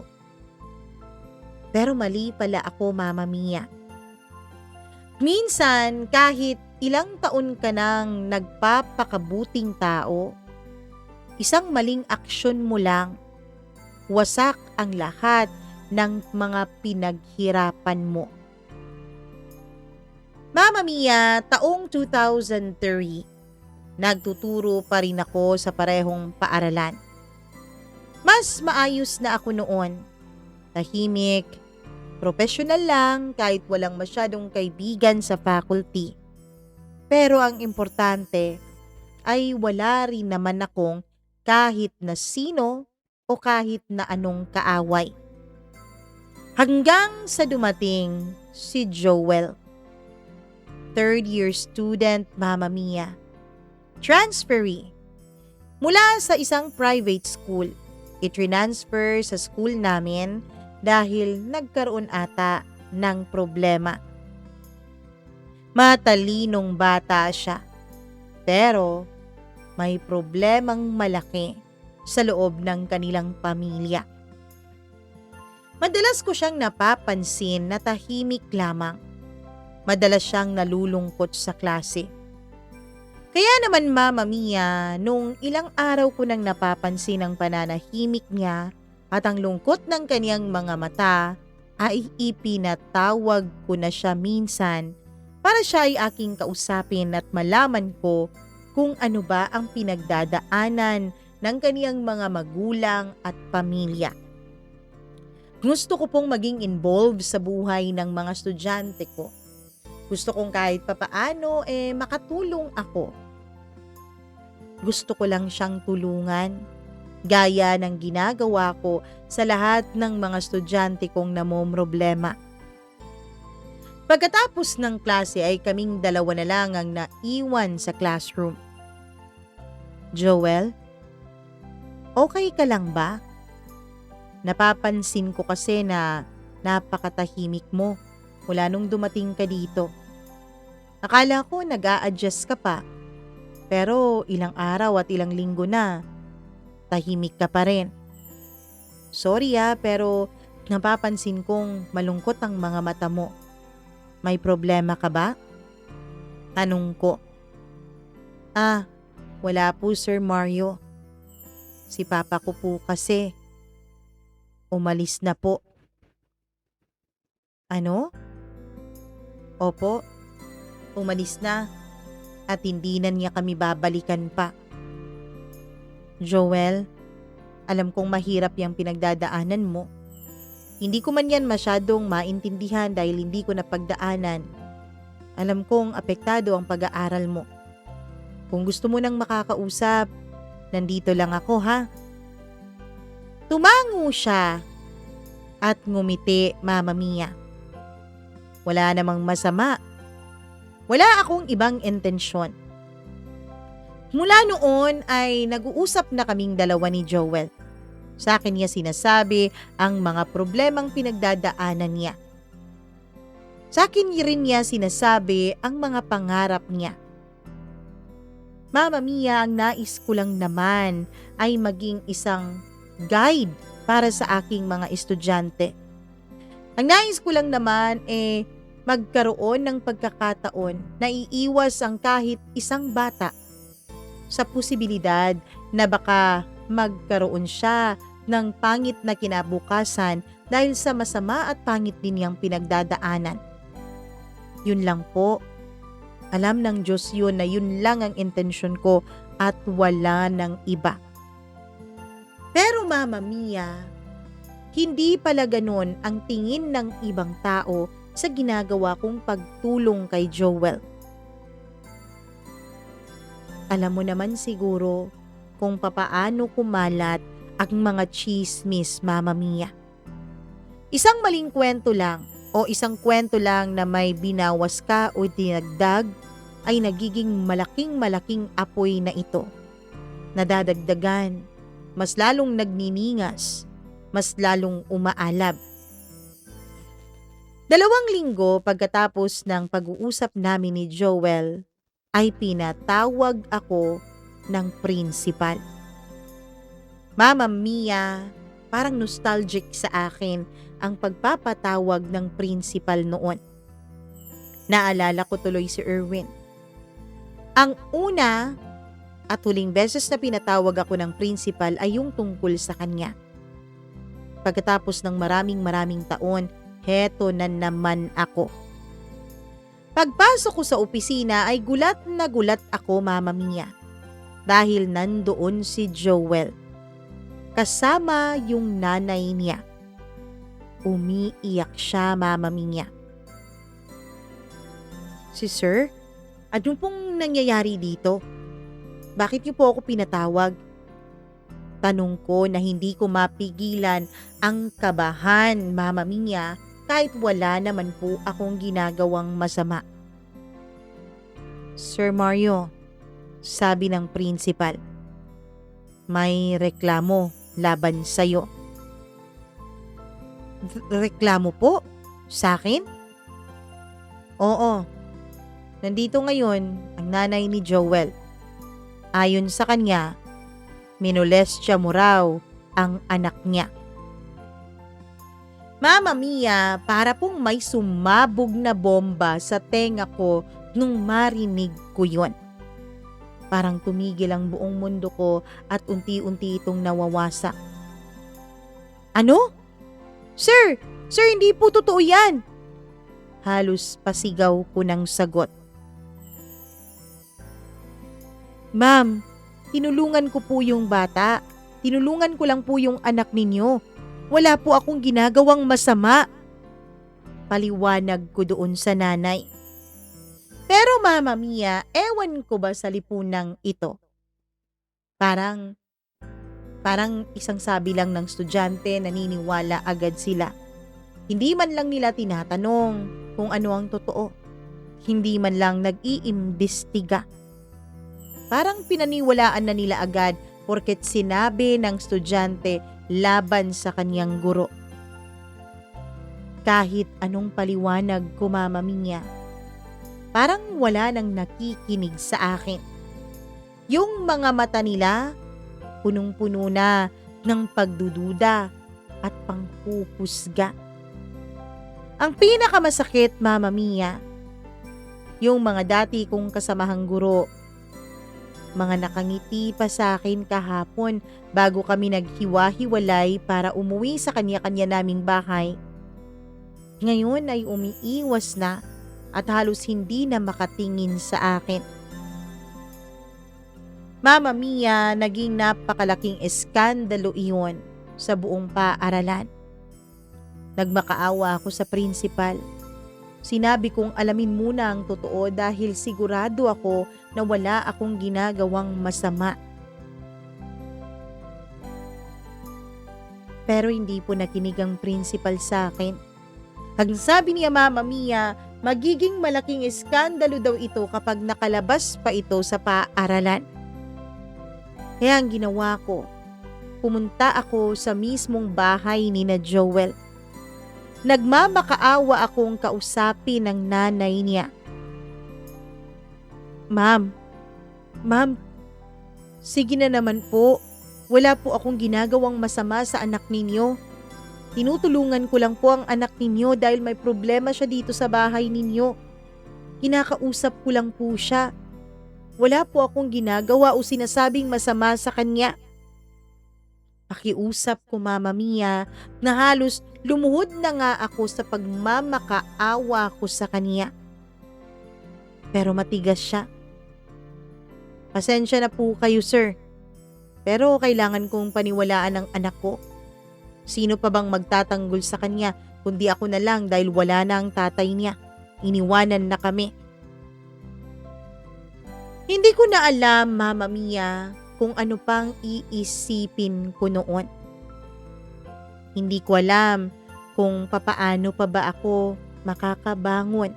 Pero mali pala ako, Mama Mia. Minsan, kahit ilang taon ka nang nagpapakabuting tao, isang maling aksyon mo lang, wasak ang lahat ng mga pinaghirapan mo. Mama Mia, taong 2003, nagtuturo pa rin ako sa parehong paaralan. Mas maayos na ako noon. Tahimik, professional lang kahit walang masyadong kaibigan sa faculty. Pero ang importante ay wala rin naman akong kahit na sino o kahit na anong kaaway. Hanggang sa dumating si Joel. Third-year student, Mama Mia. Transferee. Mula sa isang private school, i-transfer sa school namin dahil nagkaroon ata ng problema. Matalinong bata siya, pero may problemang malaki sa loob ng kanilang pamilya. Madalas ko siyang napapansin na tahimik lamang. Madalas siyang nalulungkot sa klase. Kaya naman, Mama Mia, nung ilang araw ko nang napapansin ang pananahimik niya at ang lungkot ng kaniyang mga mata, ay ipinatawag ko na siya minsan para siya ay aking kausapin at malaman ko kung ano ba ang pinagdadaanan ng kaniyang mga magulang at pamilya. Gusto ko pong maging involved sa buhay ng mga estudyante ko. Gusto kong kahit papaano makatulong ako. Gusto ko lang siyang tulungan, gaya ng ginagawa ko sa lahat ng mga estudyante kong namomroblema. Pagkatapos ng klase ay kaming dalawa na lang ang naiwan sa classroom. Joel, okay ka lang ba? Napapansin ko kasi na napakatahimik mo mula nung dumating ka dito. Akala ko nag-a-adjust ka pa, pero ilang araw at ilang linggo na, tahimik ka pa rin. Sorry pero napapansin kong malungkot ang mga mata mo. May problema ka ba? Tanong ko. Wala po Sir Mario. Si Papa ko po kasi. Umalis na po. Ano? Opo, umalis na at hindi na niya kami babalikan pa. Joel, alam kong mahirap yung pinagdadaanan mo. Hindi ko man yan masyadong maintindihan dahil hindi ko napagdaanan. Alam kong apektado ang pag-aaral mo. Kung gusto mo nang makakausap, nandito lang ako ha. Tumango siya at ngumiti, Mama Mia. Wala namang masama. Wala akong ibang intensyon. Mula noon ay nag-uusap na kaming dalawa ni Joel. Sa akin niya sinasabi ang mga problemang pinagdadaanan niya. Sa akin rin niya sinasabi ang mga pangarap niya. Mama Mia, ang nais ko lang naman ay maging isang guide para sa aking mga estudyante. Ang nais ko lang naman magkaroon ng pagkakataon na iiwas ang kahit isang bata sa posibilidad na baka magkaroon siya ng pangit na kinabukasan dahil sa masama at pangit din niyang pinagdadaanan. Yun lang po. Alam ng Diyos yun na yun lang ang intensyon ko at wala ng iba. Pero Mama Mia, hindi pala ganun ang tingin ng ibang tao sa ginagawa kong pagtulong kay Joel. Alam mo naman siguro kung papaano kumalat ang mga chismis, Mama Mia. Isang maling kwento lang o isang kwento lang na may binawas ka o dinagdag ay nagiging malaking apoy na ito. Nadadagdagan, mas lalong nagniningas, mas lalong umaalab. 2 linggo pagkatapos ng pag-uusap namin ni Joel, ay pinatawag ako ng principal. Mama Mia, parang nostalgic sa akin ang pagpapatawag ng principal noon. Naalala ko tuloy si Erwin. Ang una at huling beses na pinatawag ako ng principal ay yung tungkol sa kanya. Pagkatapos ng maraming taon, heto na naman ako. Pagpasok ko sa opisina ay gulat na gulat ako, Mama Mia, dahil nandoon si Joel. Kasama yung nanay niya. Umiiyak siya, Mama Mia. Si Sir, ano pong nangyayari dito? Bakit niyo po ako pinatawag? Tanong ko na hindi ko mapigilan ang kabahan, Mama Mia, kahit wala naman po akong ginagawang masama. Sir Mario, sabi ng principal, may reklamo laban sa'yo. Reklamo po? Sa akin? Oo. Nandito ngayon ang nanay ni Joel. Ayon sa kanya, minolestya mo raw ang anak niya. Mama Mia, para pong may sumabog na bomba sa tenga ko nung marinig ko yon. Parang tumigil ang buong mundo ko at unti-unti itong nawawasak. Ano? Sir, hindi po totoo yan. Halos pasigaw ko ng sagot. Ma'am, Tinulungan ko po yung bata. Tinulungan ko lang po yung anak ninyo. Wala po akong ginagawang masama. Paliwanag ko doon sa nanay. Pero Mama Mia, ewan ko ba sa lipunang ito? Parang isang sabi lang ng estudyante, naniniwala agad sila. Hindi man lang nila tinatanong kung ano ang totoo. Hindi man lang nag-iimbestiga. Parang pinaniwalaan na nila agad porket sinabi ng estudyante laban sa kanyang guro. Kahit anong paliwanag ko, Mama Mia, parang wala nang nakikinig sa akin. Yung mga mata nila, punong-puno na ng pagdududa at panghuhusga. Ang pinakamasakit, Mama Mia, yung mga dati kong kasamahang guro, mga nakangiti pa sa akin kahapon bago kami naghiwa-hiwalay para umuwi sa kanya-kanya naming bahay. Ngayon ay umiiwas na at halos hindi na makatingin sa akin. Mama Mia, naging napakalaking eskandalo iyon sa buong paaralan. Nagmakaawa ako sa principal. Sinabi kong alamin muna ang totoo dahil sigurado ako na wala akong ginagawang masama. Pero hindi po nakinig ang principal sa akin. Ang sabi niya, Mama Mia, magiging malaking eskandalo daw ito kapag nakalabas pa ito sa paaralan. Kaya ang ginawa ko, pumunta ako sa mismong bahay ni na Joel. Nagmamakaawa akong kausapin ng nanay niya. Ma'am, sige na naman po. Wala po akong ginagawang masama sa anak ninyo. Tinutulungan ko lang po ang anak ninyo dahil may problema siya dito sa bahay ninyo. Kinakausap ko lang po siya. Wala po akong ginagawa o sinasabing masama sa kanya. Pakiusap ko, Mama Mia, na halos lumuhod na nga ako sa pagmamakaawa ko sa kanya. Pero matigas siya. Pasensya na po kayo, sir. Pero kailangan kong paniwalaan ang anak ko. Sino pa bang magtatanggol sa kanya kundi ako na lang dahil wala na ang tatay niya. Iniwanan na kami. Hindi ko na alam, Mama Mia, kung ano pang iisipin ko noon. Hindi ko alam kung papaano pa ba ako makakabangon.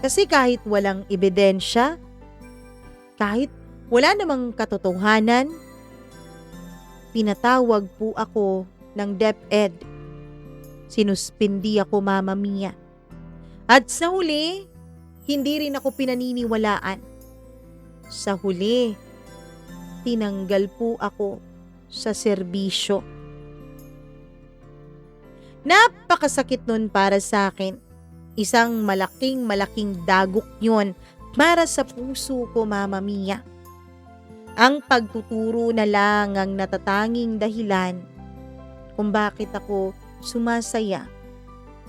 Kasi kahit walang ebidensya, kahit wala namang katotohanan, pinatawag po ako ng DepEd. Sinuspindi ako, Mama Mia. At sa huli, hindi rin ako pinaniniwalaan. Sa huli, tinanggal po ako sa serbisyo. Napakasakit nun para sa akin. Isang malaking dagok yun para sa puso ko, Mama Mia. Ang pagtuturo na lang ang natatanging dahilan kung bakit ako sumasaya,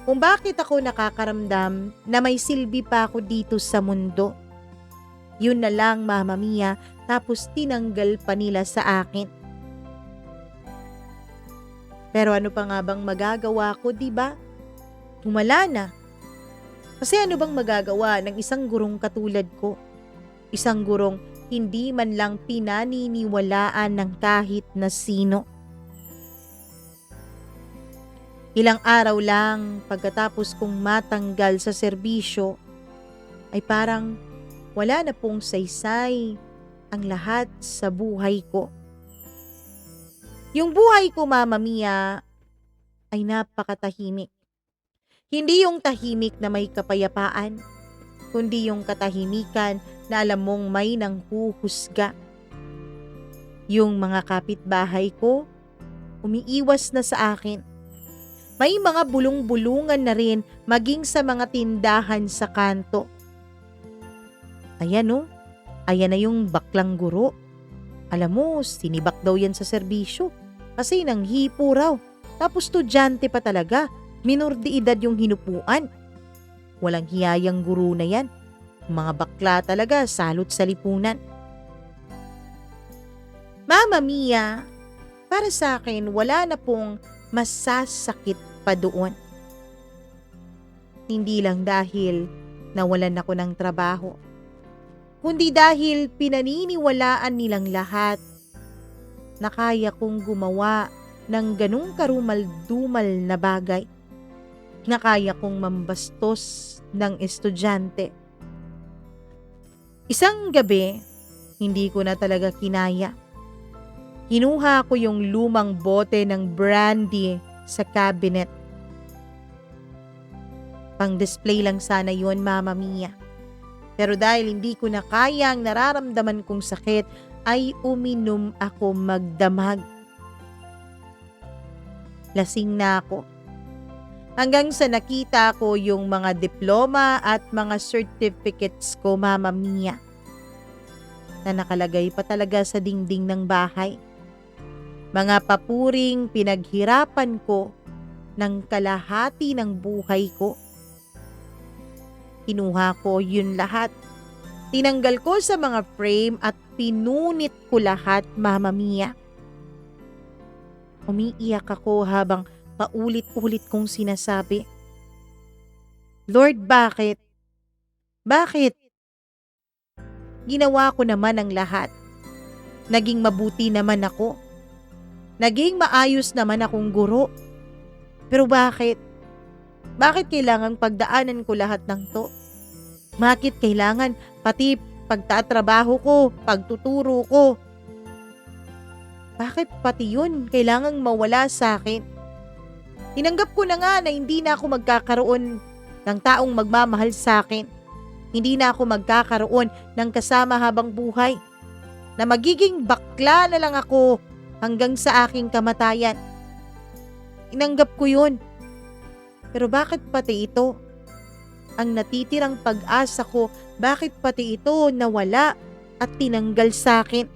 kung bakit ako nakakaramdam na may silbi pa ako dito sa mundo. Yun na lang, Mama Mia, tapos tinanggal pa nila sa akin. Pero ano pa nga bang magagawa ko, diba? Humala na. Kasi ano bang magagawa ng isang gurong katulad ko? Isang gurong hindi man lang pinaniniwalaan ng kahit na sino. Ilang araw lang pagkatapos kong matanggal sa serbisyo, ay parang wala na pong saysay ang lahat sa buhay ko. Yung buhay ko, Mama Mia, ay napakatahimik. Hindi yung tahimik na may kapayapaan, kundi yung katahimikan na alam mong may nanghuhusga. Yung mga kapitbahay ko, umiiwas na sa akin. May mga bulong-bulungan na rin maging sa mga tindahan sa kanto. Ayan ayan na yung baklang guro. Alam mo, sinibak daw yan sa serbisyo. Kasi nanghipo raw. Tapos estudyante pa talaga. Minor de edad yung hinupuan. Walang hiyayang guro na yan. Mga bakla talaga, salot sa lipunan. Mama Mia, para sa akin wala na pong masasakit pa doon. Hindi lang dahil nawalan ako ng trabaho, kundi dahil pinaniniwalaan nilang lahat na kaya kong gumawa ng ganung karumal-dumal na bagay, na kaya kong mambastos ng estudyante. Isang gabi, hindi ko na talaga kinaya. Kinuha ko yung lumang bote ng brandy sa cabinet. Pang-display lang sana yun, Mama Mia. Pero dahil hindi ko na kaya ang nararamdaman kong sakit, ay uminom ako magdamag. Lasing na ako. Hanggang sa nakita ko yung mga diploma at mga certificates ko, Mama Mia, na nakalagay pa talaga sa dingding ng bahay. Mga papuring pinaghirapan ko ng kalahati ng buhay ko. Kinuha ko yun lahat. Tinanggal ko sa mga frame at pinunit ko lahat, Mama Mia. Umiiyak ako habang paulit-ulit kong sinasabi, Lord, bakit? Bakit? Ginawa ko naman ang lahat. Naging mabuti naman ako. Naging maayos naman akong guro. Pero bakit? Bakit kailangang pagdaanan ko lahat ng to? Bakit kailangan pati pagtatrabaho ko, pagtuturo ko? Bakit pati yun kailangang mawala sa akin? Tinanggap ko na nga na hindi na ako magkakaroon ng taong magmamahal sa akin. Hindi na ako magkakaroon ng kasama habang buhay. Na magiging bakla na lang ako hanggang sa aking kamatayan. Tinanggap ko yun. Pero bakit pati ito? Ang natitirang pag-asa ko, bakit pati ito nawala at tinanggal sa akin?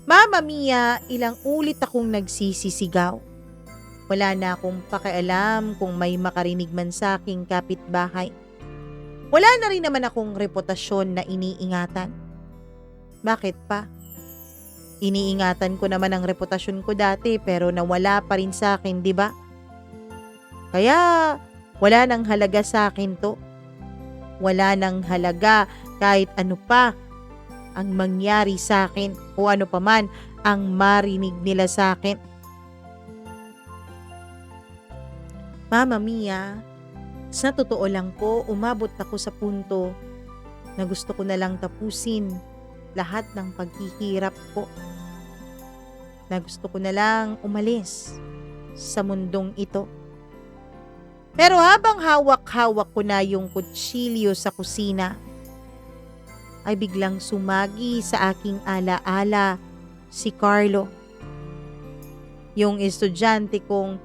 Mama Mia, ilang ulit akong nagsisisigaw. Wala na akong pakialam kung may makarinig man sa aking kapitbahay. Wala na rin naman akong reputasyon na iniingatan. Bakit pa? Iniingatan ko naman ang reputasyon ko dati pero nawala pa rin sa akin, di ba? Kaya wala nang halaga sa akin to. Wala nang halaga kahit ano pa ang mangyari sa akin o ano pa man ang marinig nila sa akin. Mama Mia, sa totoo lang po, umabot ako sa punto na gusto ko na lang tapusin lahat ng paghihirap ko. Na gusto ko na lang umalis sa mundong ito. Pero habang hawak-hawak ko na yung kutsilyo sa kusina, ay biglang sumagi sa aking alaala si Carlo. Yung estudyante kong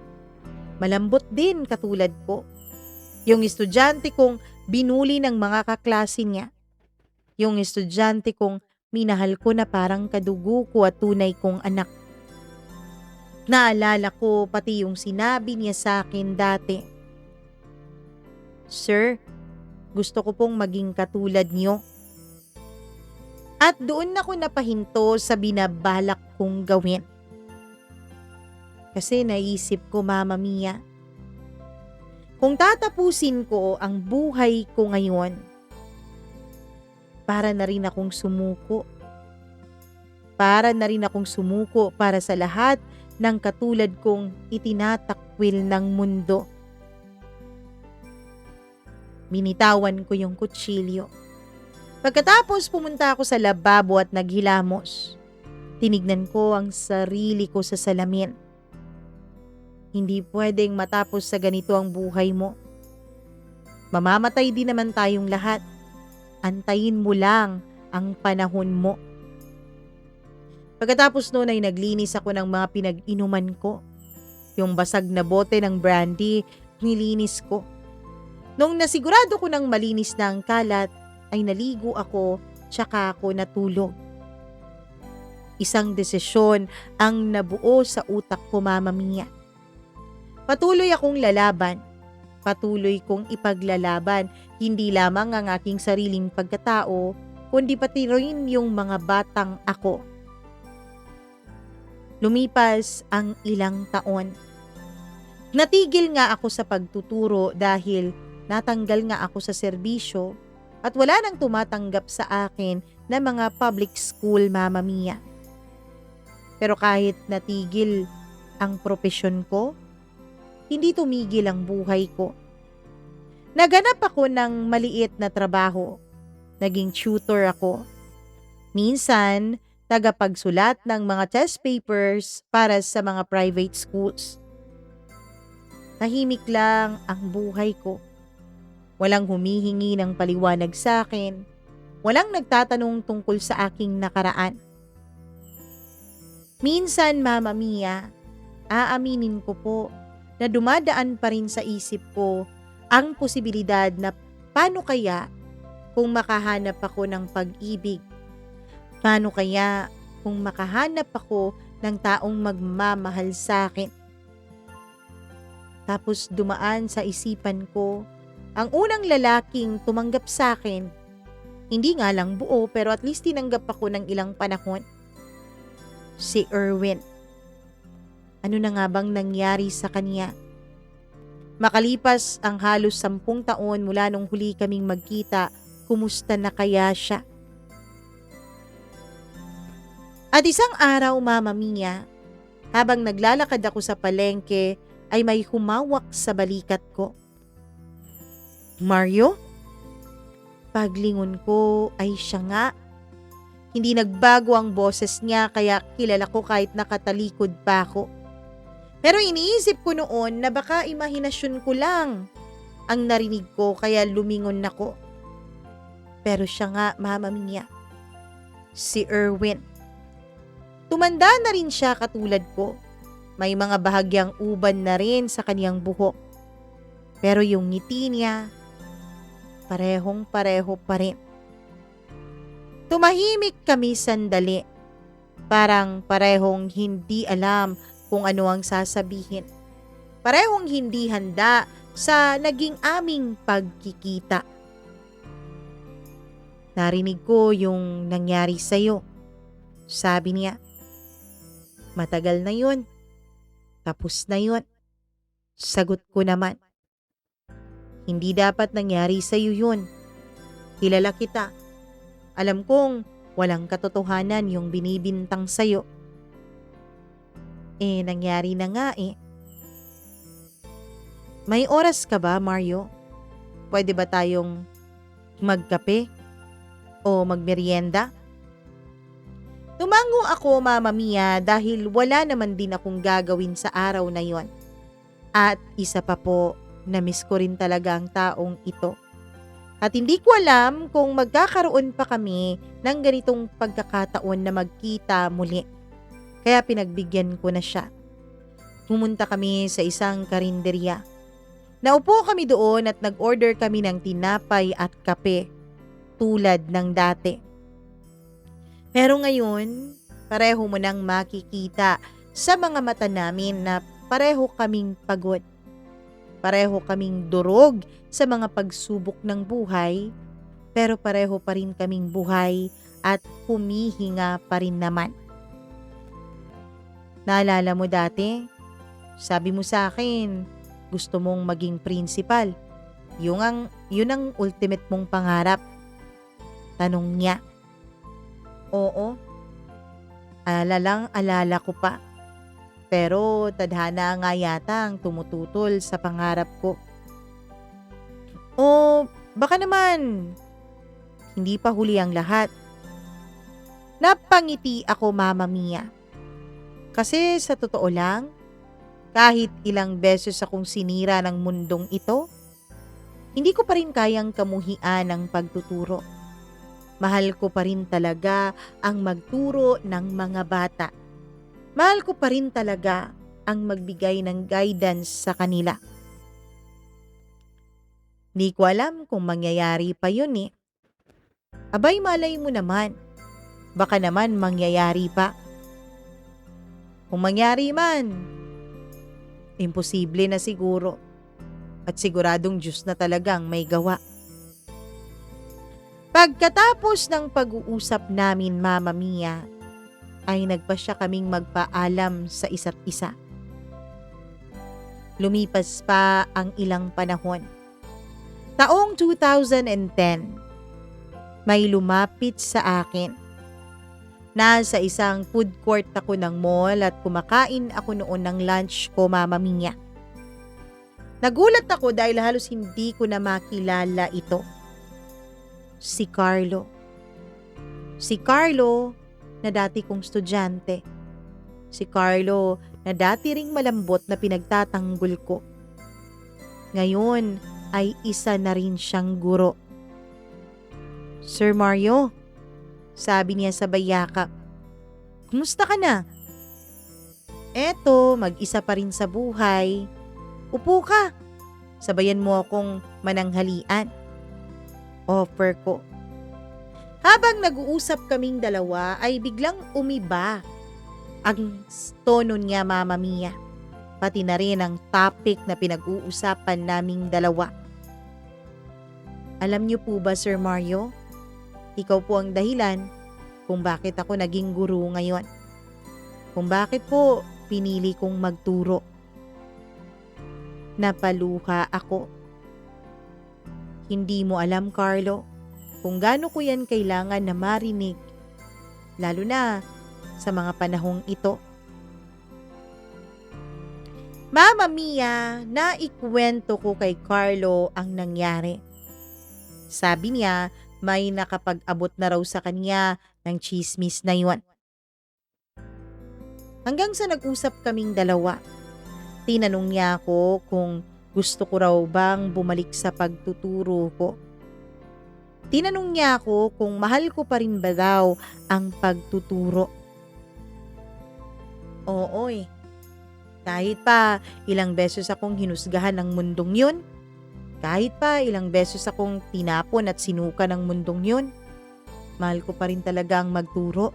malambot din katulad ko. Yung estudyante kong binuli ng mga kaklase niya. Yung estudyante kong minahal ko na parang kadugo ko at tunay kong anak. Naalala ko pati yung sinabi niya sa akin dati. Sir, gusto ko pong maging katulad niyo. At doon ako napahinto sa binabalak kong gawin. Kasi naisip ko, Mama Mia, kung tatapusin ko ang buhay ko ngayon, para na rin akong sumuko. Para na rin akong sumuko para sa lahat ng katulad kong itinatakwil ng mundo. Binitawan ko yung kutsilyo. Pagkatapos pumunta ako sa lababo at naghilamos. Tinignan ko ang sarili ko sa salamin. Hindi pwedeng matapos sa ganito ang buhay mo. Mamamatay din naman tayong lahat. Antayin mo lang ang panahon mo. Pagkatapos noon ay naglinis ako ng mga pinag-inuman ko. Yung basag na bote ng brandy, nilinis ko. Nung nasigurado ko ng malinis na ang kalat, ay naligo ako tsaka ako natulog. Isang desisyon ang nabuo sa utak ko, Mama Mia. Patuloy akong lalaban. Patuloy kong ipaglalaban hindi lamang ang aking sariling pagkatao, kundi pati rin yung mga batang ako. Lumipas ang ilang taon. Natigil nga ako sa pagtuturo dahil natanggal nga ako sa serbisyo at wala nang tumatanggap sa akin na mga public school, Mama Mia. Pero kahit natigil ang propesyon ko, hindi tumigil ang buhay ko. Naganap ako ng maliit na trabaho. Naging tutor ako. Minsan, tagapagsulat ng mga test papers para sa mga private schools. Tahimik lang ang buhay ko. Walang humihingi ng paliwanag sa akin. Walang nagtatanong tungkol sa aking nakaraan. Minsan, Mama Mia, aaminin ko po na dumadaan pa rin sa isip ko ang posibilidad na paano kaya kung makahanap ako ng pag-ibig. Paano kaya kung makahanap ako ng taong magmamahal sa akin? Tapos dumaan sa isipan ko ang unang lalaking tumanggap sa akin. Hindi nga lang buo pero at least tinanggap ako ng ilang panahon. Si Erwin. Ano na nga bang nangyari sa kanya? Makalipas ang halos 10 taon mula nung huli kaming magkita, kumusta na kaya siya? At isang araw, Mama Mia, habang naglalakad ako sa palengke, ay may humawak sa balikat ko. Mario? Paglingon ko ay siya nga. Hindi nagbago ang boses niya kaya kilala ko kahit nakatalikod pa ako. Pero iniisip ko noon na baka imahinasyon ko lang ang narinig ko kaya lumingon ako. Pero siya nga, Mama Mia. Si Erwin. Tumanda na rin siya katulad ko. May mga bahagyang uban na rin sa kaniyang buhok. Pero yung ngiti niya, parehong-pareho pa rin. Tumahimik kami sandali. Parang parehong hindi alam kung ano ang sasabihin. Parehong hindi handa sa naging aming pagkikita. Narinig ko yung nangyari sa'yo. Sabi niya, matagal na yun. Tapos na yun. Sagot ko naman, hindi dapat nangyari sa'yo yun. Kilala kita. Alam kong walang katotohanan yung binibintang sa'yo. Nangyari na nga eh. May oras ka ba, Mario? Pwede ba tayong magkape o magmerienda? Tumango ako, Mama Mia, dahil wala naman din akong gagawin sa araw na yon. At isa pa po, na-miss ko rin talaga ang taong ito. At hindi ko alam kung magkakaroon pa kami ng ganitong pagkakataon na magkita muli. Kaya pinagbigyan ko na siya. Pumunta kami sa isang karinderya. Naupo kami doon at nag-order kami ng tinapay at kape, tulad ng dati. Pero ngayon, pareho mo nang makikita sa mga mata namin na pareho kaming pagod. Pareho kaming durog sa mga pagsubok ng buhay, pero pareho pa rin kaming buhay at humihinga pa rin naman. Naalala mo dati, sabi mo sa akin, gusto mong maging principal. Yun ang ultimate mong pangarap. Tanong niya. Oo. Alala ko pa. Pero tadhana nga yata ang tumututol sa pangarap ko. O baka naman, hindi pa huli ang lahat. Napangiti ako, Mama Mia. Kasi sa totoo lang, kahit ilang beses akong sinira ng mundong ito, hindi ko pa rin kayang kamuhian ang pagtuturo. Mahal ko pa rin talaga ang magturo ng mga bata. Mahal ko pa rin talaga ang magbigay ng guidance sa kanila. Di ko alam kung mangyayari pa yun eh. Abay, malay mo naman. Baka naman mangyayari pa. Kung mangyari man, imposible na siguro. At siguradong Diyos na talagang may gawa. Pagkatapos ng pag-uusap namin, Mama Mia, ay nagpasya kaming magpaalam sa isa't isa. Lumipas pa ang ilang panahon. Taong 2010, may lumapit sa akin. Nasa isang food court ako ng mall at kumakain ako noon ng lunch ko, Mama Mia. Nagulat ako dahil halos hindi ko na makilala ito. Si Carlo. Si Carlo na dati kong estudyante. Si Carlo na dati ring malambot na pinagtatanggol ko. Ngayon ay isa na rin siyang guro. Sir Mario, sabi niya sabay yakap. Kumusta ka na? Eto, mag-isa pa rin sa buhay. Upo ka. Sabayan mo akong mananghalian. Offer ko. Habang nag-uusap kaming dalawa ay biglang umiba ang tono niya, Mama Mia. Pati na rin ang topic na pinag-uusapan naming dalawa. Alam niyo po ba, Sir Mario? Ikaw po ang dahilan kung bakit ako naging guro ngayon. Kung bakit po pinili kong magturo. Napaluha ako. Hindi mo alam, Carlo, kung gaano ko yan kailangan na marinig, lalo na sa mga panahong ito. Mama Mia, naikwento ko kay Carlo ang nangyari. Sabi niya, may nakapag-abot na raw sa kanya ng chismis na yun. Hanggang sa nag-usap kaming dalawa, tinanong niya ako kung gusto ko raw bang bumalik sa pagtuturo ko. Tinanong niya ako kung mahal ko pa rin ba daw ang pagtuturo. Oo eh. Kahit pa ilang beses akong hinusgahan ng mundong yun, kahit pa ilang beses akong tinapon at sinuka ng mundong yun, mahal ko pa rin talaga ang magturo.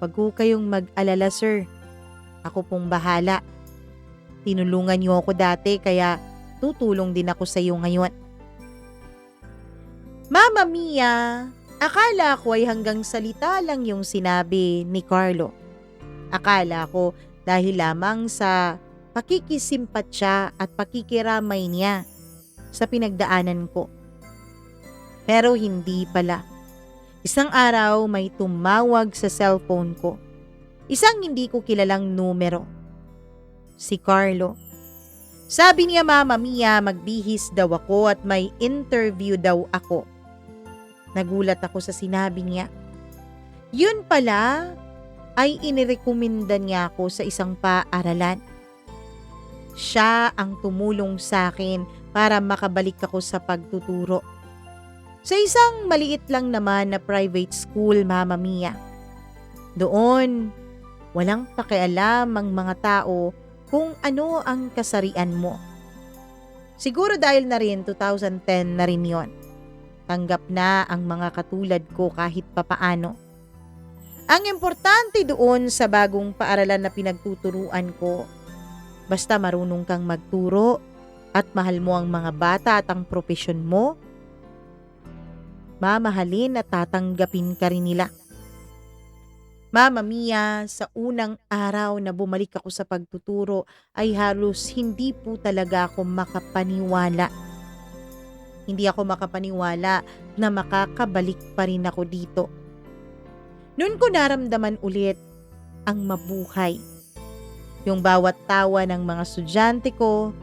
Wag ko kayong mag-alala, sir. Ako pong bahala. Tinulungan niyo ako dati kaya tutulong din ako sa iyo ngayon. Mama Mia, akala ko ay hanggang salita lang yung sinabi ni Carlo. Akala ko dahil lamang sa pakikisimpatya at pakikiramay niya sa pinagdaanan ko. Pero hindi pala. Isang araw may tumawag sa cellphone ko. Isang hindi ko kilalang numero. Si Carlo. Sabi niya, Mama Mia, magbihis daw ako at may interview daw ako. Nagulat ako sa sinabi niya. Yun pala ay inirekomenda niya ako sa isang paaralan. Siya ang tumulong sa akin para makabalik ako sa pagtuturo. Sa isang maliit lang naman na private school, Mama Mia. Doon, walang pakialam ang mga tao kung ano ang kasarian mo. Siguro dahil na rin 2010 na rin yon. Tanggap na ang mga katulad ko kahit papaano. Ang importante doon sa bagong paaralan na pinagtuturuan ko, basta marunong kang magturo at mahal mo ang mga bata at ang propesyon mo, mamahalin at tatanggapin ka rin nila. Mama Mia, sa unang araw na bumalik ako sa pagtuturo ay halos hindi po talaga ako makapaniwala. Hindi ako makapaniwala na makakabalik pa rin ako dito. Noon ko naramdaman ulit ang mabuhay. Yung bawat tawa ng mga estudyante ko,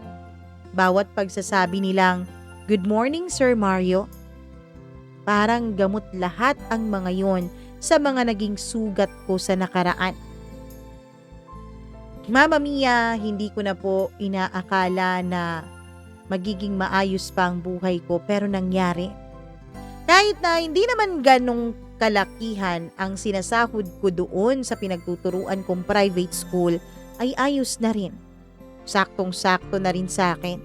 bawat pagsasabi nilang, "Good morning, Sir Mario." Parang gamot lahat ang mga yon sa mga naging sugat ko sa nakaraan. Mama Mia, hindi ko na po inaakala na magiging maayos pa ang buhay ko pero nangyari. Kahit na hindi naman ganong kalakihan ang sinasahod ko doon sa pinagtuturuan kong private school, ay ayos na rin. Saktong-sakto na rin sa akin.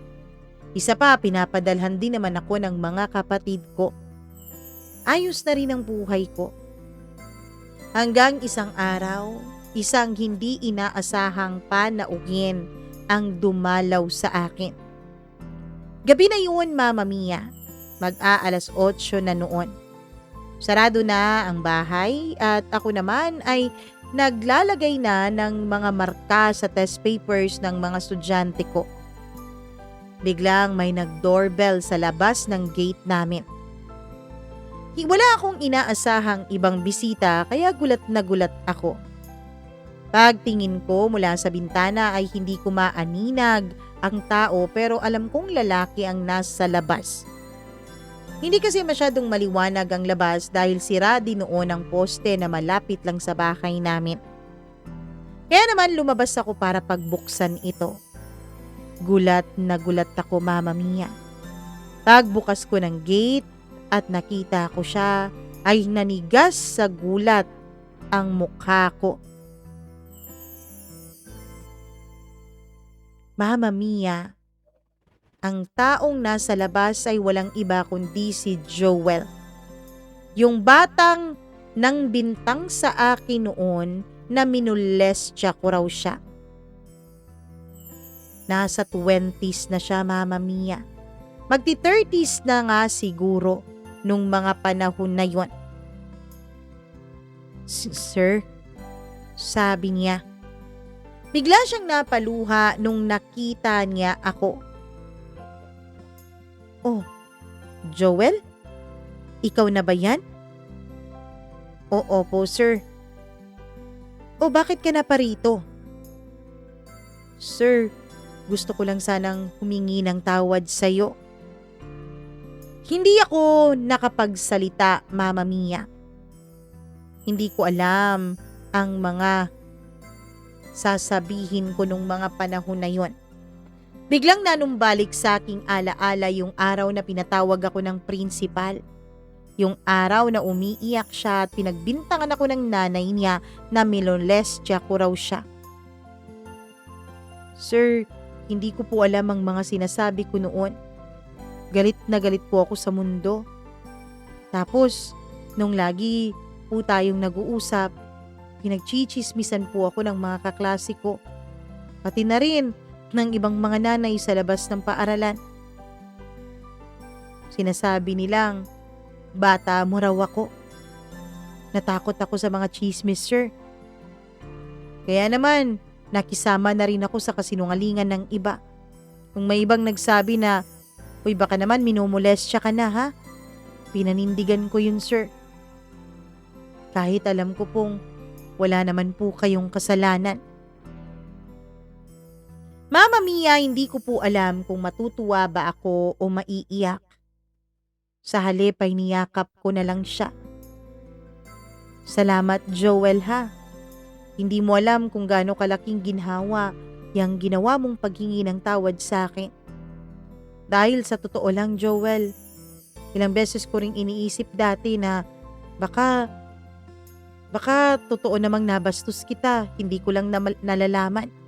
Isa pa, pinapadalhan din naman ako ng mga kapatid ko. Ayos na rin ang buhay ko. Hanggang isang araw, isang hindi inaasahang panauhin ang dumalaw sa akin. Gabi na yun, Mama Mia. Mag-aalas 8 na noon. Sarado na ang bahay at ako naman ay naglalagay na ng mga marka sa test papers ng mga estudyante ko. Biglang may nag-doorbell sa labas ng gate namin. Wala akong inaasahang ibang bisita kaya gulat na gulat ako. Pagtingin ko mula sa bintana ay hindi ko maaninag ang tao pero alam kong lalaki ang nasa labas. Hindi kasi masyadong maliwanag ang labas dahil sira din noon ang poste na malapit lang sa bahay namin. Kaya naman lumabas ako para pagbuksan ito. Gulat na gulat ako, Mama Mia. Pagbukas ko ng gate at nakita ko siya ay nanigas sa gulat ang mukha ko. Mama Mia, ang taong nasa labas ay walang iba kundi si Joel. Yung batang nang bintang sa akin noon na minulestya ko raw siya. Nasa 20s na siya, Mama Mia. Magti-30s na nga siguro nung mga panahon na yon. Sir, sabi niya. Bigla siyang napaluha nung nakita niya ako. Oh, Joel? Ikaw na ba yan? Oo po, sir. O bakit ka na pa rito? Sir, gusto ko lang sanang humingi ng tawad sa'yo. Hindi ako nakapagsalita, Mama Mia. Hindi ko alam ang mga sasabihin ko nung mga panahon na yon. Biglang nanumbalik sa aking alaala yung araw na pinatawag ako ng principal. Yung araw na umiiyak siya at pinagbintangan ako ng nanay niya na milolestya ko raw siya. Sir, hindi ko po alam ang mga sinasabi ko noon. Galit na galit po ako sa mundo. Tapos, nung lagi po tayong nag-uusap, pinagchichismisan po ako ng mga kaklase ko. Pati na rin ng ibang mga nanay sa labas ng paaralan. Sinasabi nilang, bata mo raw ako. Natakot ako sa mga chismis, sir. Kaya naman, nakisama na rin ako sa kasinungalingan ng iba. Kung may ibang nagsabi na, uy baka naman minumolestya ka na ha? Pinanindigan ko yun, sir. Kahit alam ko pong wala naman po kayong kasalanan. Mama Mia, hindi ko po alam kung matutuwa ba ako o maiiyak. Sa halip ay niyakap ko na lang siya. Salamat, Joel, ha. Hindi mo alam kung gaano kalaking ginhawa yung ginawa mong paghingi ng tawad sa akin. Dahil sa totoo lang, Joel, ilang beses ko ring iniisip dati na baka totoo namang nabastos kita, hindi ko lang nalalaman.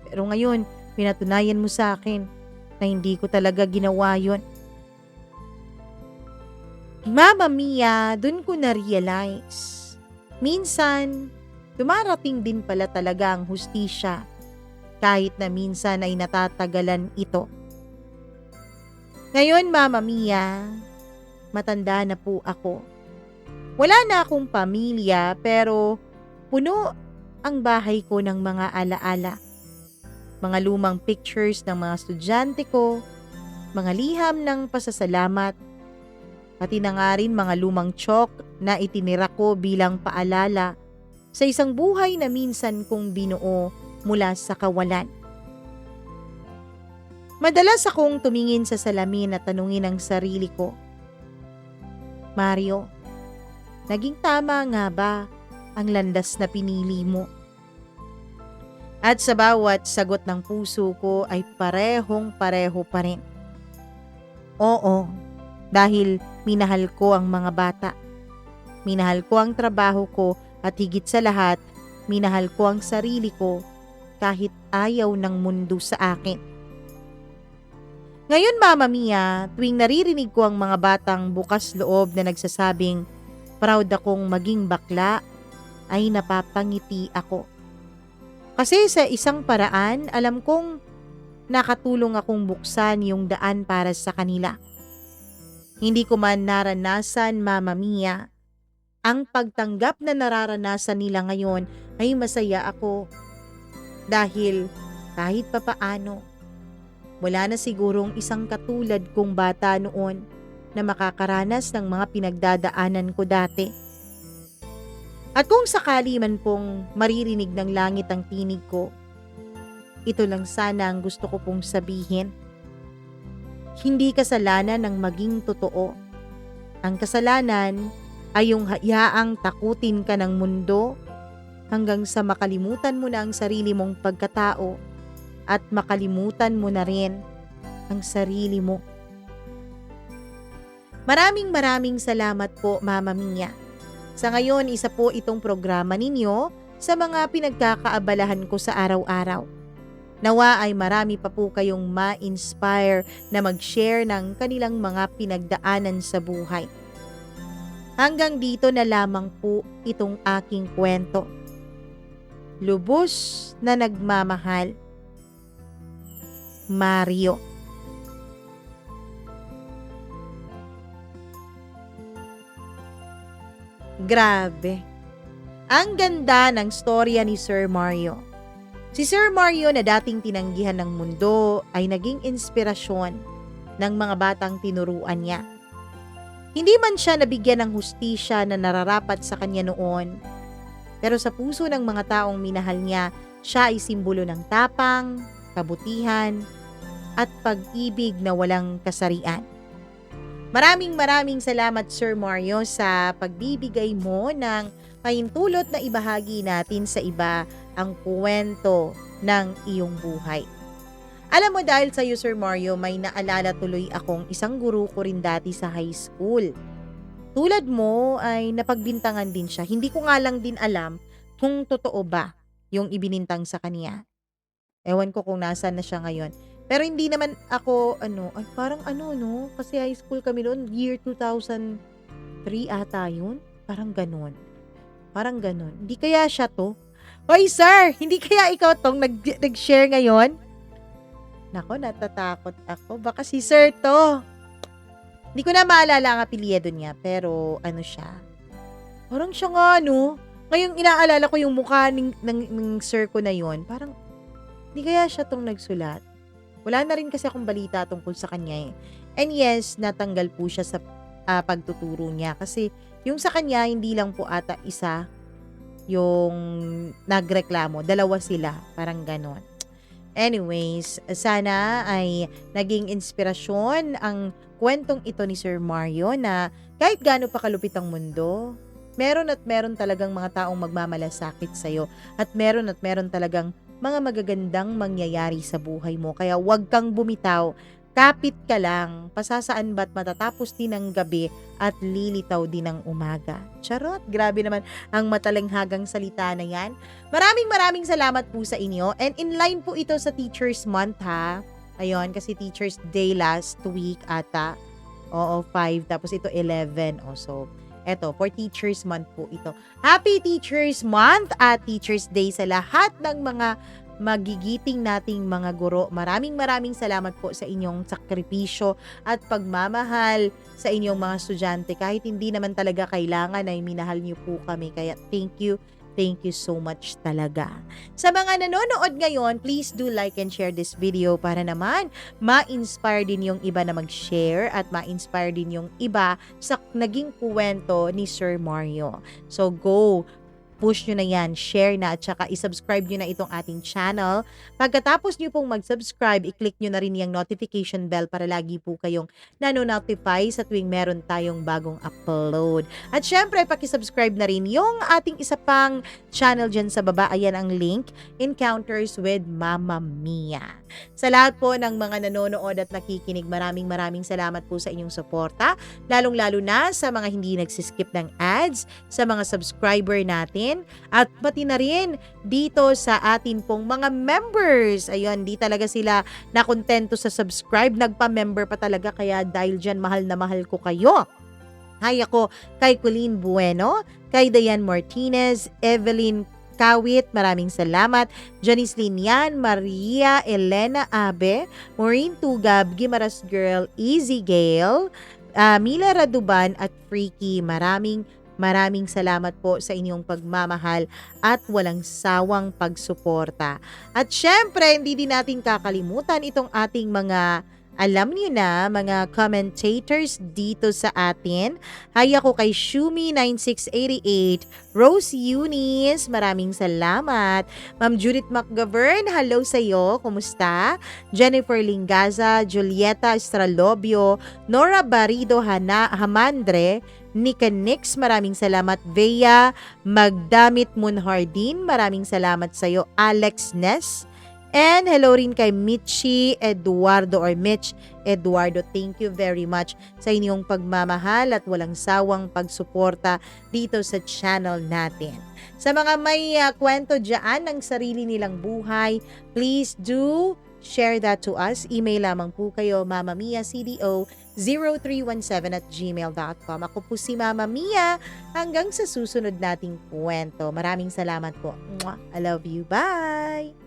Pero ngayon, pinatunayan mo sa akin na hindi ko talaga ginawa yon. Mama Mia, dun ko na-realize. Minsan, dumarating din pala talaga ang hustisya, kahit na minsan ay natatagalan ito. Ngayon, Mama Mia, matanda na po ako. Wala na akong pamilya pero puno ang bahay ko ng mga alaala. Mga lumang pictures ng mga estudyante ko, mga liham ng pasasalamat, pati na nga rin mga lumang chalk na itinira ko bilang paalala sa isang buhay na minsan kong binuo mula sa kawalan. Madalas akong tumingin sa salamin at tanungin ang sarili ko, Mario, naging tama nga ba ang landas na pinili mo? At sa bawat sagot ng puso ko ay parehong-pareho pa rin. Oo, dahil minahal ko ang mga bata. Minahal ko ang trabaho ko at higit sa lahat, minahal ko ang sarili ko kahit ayaw ng mundo sa akin. Ngayon, Mama Mia, tuwing naririnig ko ang mga batang bukas loob na nagsasabing proud akong maging bakla, ay napapangiti ako. Kasi sa isang paraan, alam kong nakatulong akong buksan yung daan para sa kanila. Hindi ko man naranasan, Mama Mia. Ang pagtanggap na nararanasan nila ngayon ay masaya ako dahil kahit papaano, wala na sigurong isang katulad kong bata noon na makakaranas ng mga pinagdadaanan ko dati. At kung sakali man pong maririnig ng langit ang tinig ko, ito lang sana ang gusto ko pong sabihin. Hindi kasalanan ng maging totoo. Ang kasalanan ay yung hayaang takutin ka ng mundo hanggang sa makalimutan mo na ang sarili mong pagkatao at makalimutan mo na rin ang sarili mo. Maraming salamat po, Mama Mia. Sa ngayon, isa po itong programa ninyo sa mga pinagkakaabalahan ko sa araw-araw. Nawa ay marami pa po kayong ma-inspire na mag-share ng kanilang mga pinagdaanan sa buhay. Hanggang dito na lamang po itong aking kwento. Lubos na nagmamahal, Mario. Grabe. Ang ganda ng storya ni Sir Mario. Si Sir Mario na dating tinanggihan ng mundo ay naging inspirasyon ng mga batang tinuruan niya. Hindi man siya nabigyan ng hustisya na nararapat sa kanya noon, pero sa puso ng mga taong minahal niya, siya ay simbolo ng tapang, kabutihan, at pag-ibig na walang kasarian. Maraming salamat, Sir Mario, sa pagbibigay mo ng pahintulot na ibahagi natin sa iba ang kwento ng iyong buhay. Alam mo, dahil sa iyo, Sir Mario, may naalala tuloy akong isang guro ko rin dati sa high school. Tulad mo ay napagbintangan din siya. Hindi ko nga lang din alam kung totoo ba yung ibinintang sa kanya. Ewan ko kung nasaan na siya ngayon. Pero hindi naman ako, parang no? Kasi high school kami noon, year 2003 ata yun. Parang ganon. Hindi kaya siya to? Hoy sir, hindi kaya ikaw tong nag-share ngayon? Nako, natatakot ako. Baka si sir to. Hindi ko na maalala ang apelyido niya, pero siya. Parang siya nga, no? Ngayong inaalala ko yung mukha ng sir ko na yon, parang hindi kaya siya tong nagsulat. Wala na rin kasi akong balita tungkol sa kanya eh. And yes, natanggal po siya sa pagtuturo niya. Kasi yung sa kanya, hindi lang po ata isa yung nagreklamo. Dalawa sila. Parang ganon. Anyways, sana ay naging inspirasyon ang kwentong ito ni Sir Mario na kahit gaano pa kalupit ang mundo, meron at meron talagang mga taong magmamalasakit sa'yo. At meron talagang mga magagandang mangyayari sa buhay mo. Kaya huwag kang bumitaw, kapit ka lang, pasasaan ba't matatapos din ang gabi at lilitaw din ang umaga. Charot, grabe naman ang matalanghagang salita na yan. Maraming salamat po sa inyo. And in line po ito sa Teacher's Month ha. Ayun, kasi Teacher's Day last week ata. Oo, 5. Tapos ito 11. So, eto, for Teacher's Month po ito. Happy Teacher's Month at Teacher's Day sa lahat ng mga magigiting nating mga guro. Maraming salamat po sa inyong sakripisyo at pagmamahal sa inyong mga estudyante. Kahit hindi naman talaga kailangan ay minahal niyo po kami. Kaya thank you so much talaga. Sa mga nanonood ngayon, please do like and share this video para naman ma-inspire din yung iba na mag-share at ma-inspire din yung iba sa naging kwento ni Sir Mario. So go, push nyo na yan, share na at saka isubscribe nyo na itong ating channel. Pagkatapos nyo pong mag-subscribe, i-click nyo na rin yung notification bell para lagi po kayong nanonotify sa tuwing meron tayong bagong upload. At syempre, pakisubscribe na rin yung ating isa pang channel dyan sa baba. Ayan ang link, Encounters with Mama Mia. Sa lahat po ng mga nanonood at nakikinig, maraming salamat po sa inyong suporta. Lalong-lalo na sa mga hindi nagsiskip ng ads, sa mga subscriber natin, at pati na rin dito sa atin pong mga members. Ayun, di talaga sila nakontento sa subscribe, nagpa-member pa talaga, kaya dahil dyan mahal na mahal ko kayo. Hi ako kay Colleen Bueno, kay Diane Martinez, Evelyn Kawit, maraming salamat. Janice Linian, Maria Elena Abe, Maureen Tugab, Gimaras Girl, Easy Gale, Mila Raduban at Freaky, maraming salamat po sa inyong pagmamahal at walang sawang pagsuporta. At syempre, hindi din natin kakalimutan itong ating mga, alam niyo na, mga commentators dito sa atin. Hi ako kay Shumi9688, Rose Eunice, maraming salamat. Ma'am Judith McGovern, hello sa iyo, kumusta? Jennifer Lingaza, Julieta Estralobio, Nora Barido Hamandre, Nika Nix, maraming salamat. Vea Magdamit Munhardin, maraming salamat sa iyo. Alex Ness, and hello rin kay Mitchie Eduardo or Mitch Eduardo. Thank you very much sa inyong pagmamahal at walang sawang pagsuporta dito sa channel natin. Sa mga may kwento dyan ng sarili nilang buhay, please do share that to us. Email lamang po kayo, mamamiacdo0317@gmail.com. Ako po si Mama Mia. Hanggang sa susunod nating kwento. Maraming salamat po. Mwah! I love you. Bye!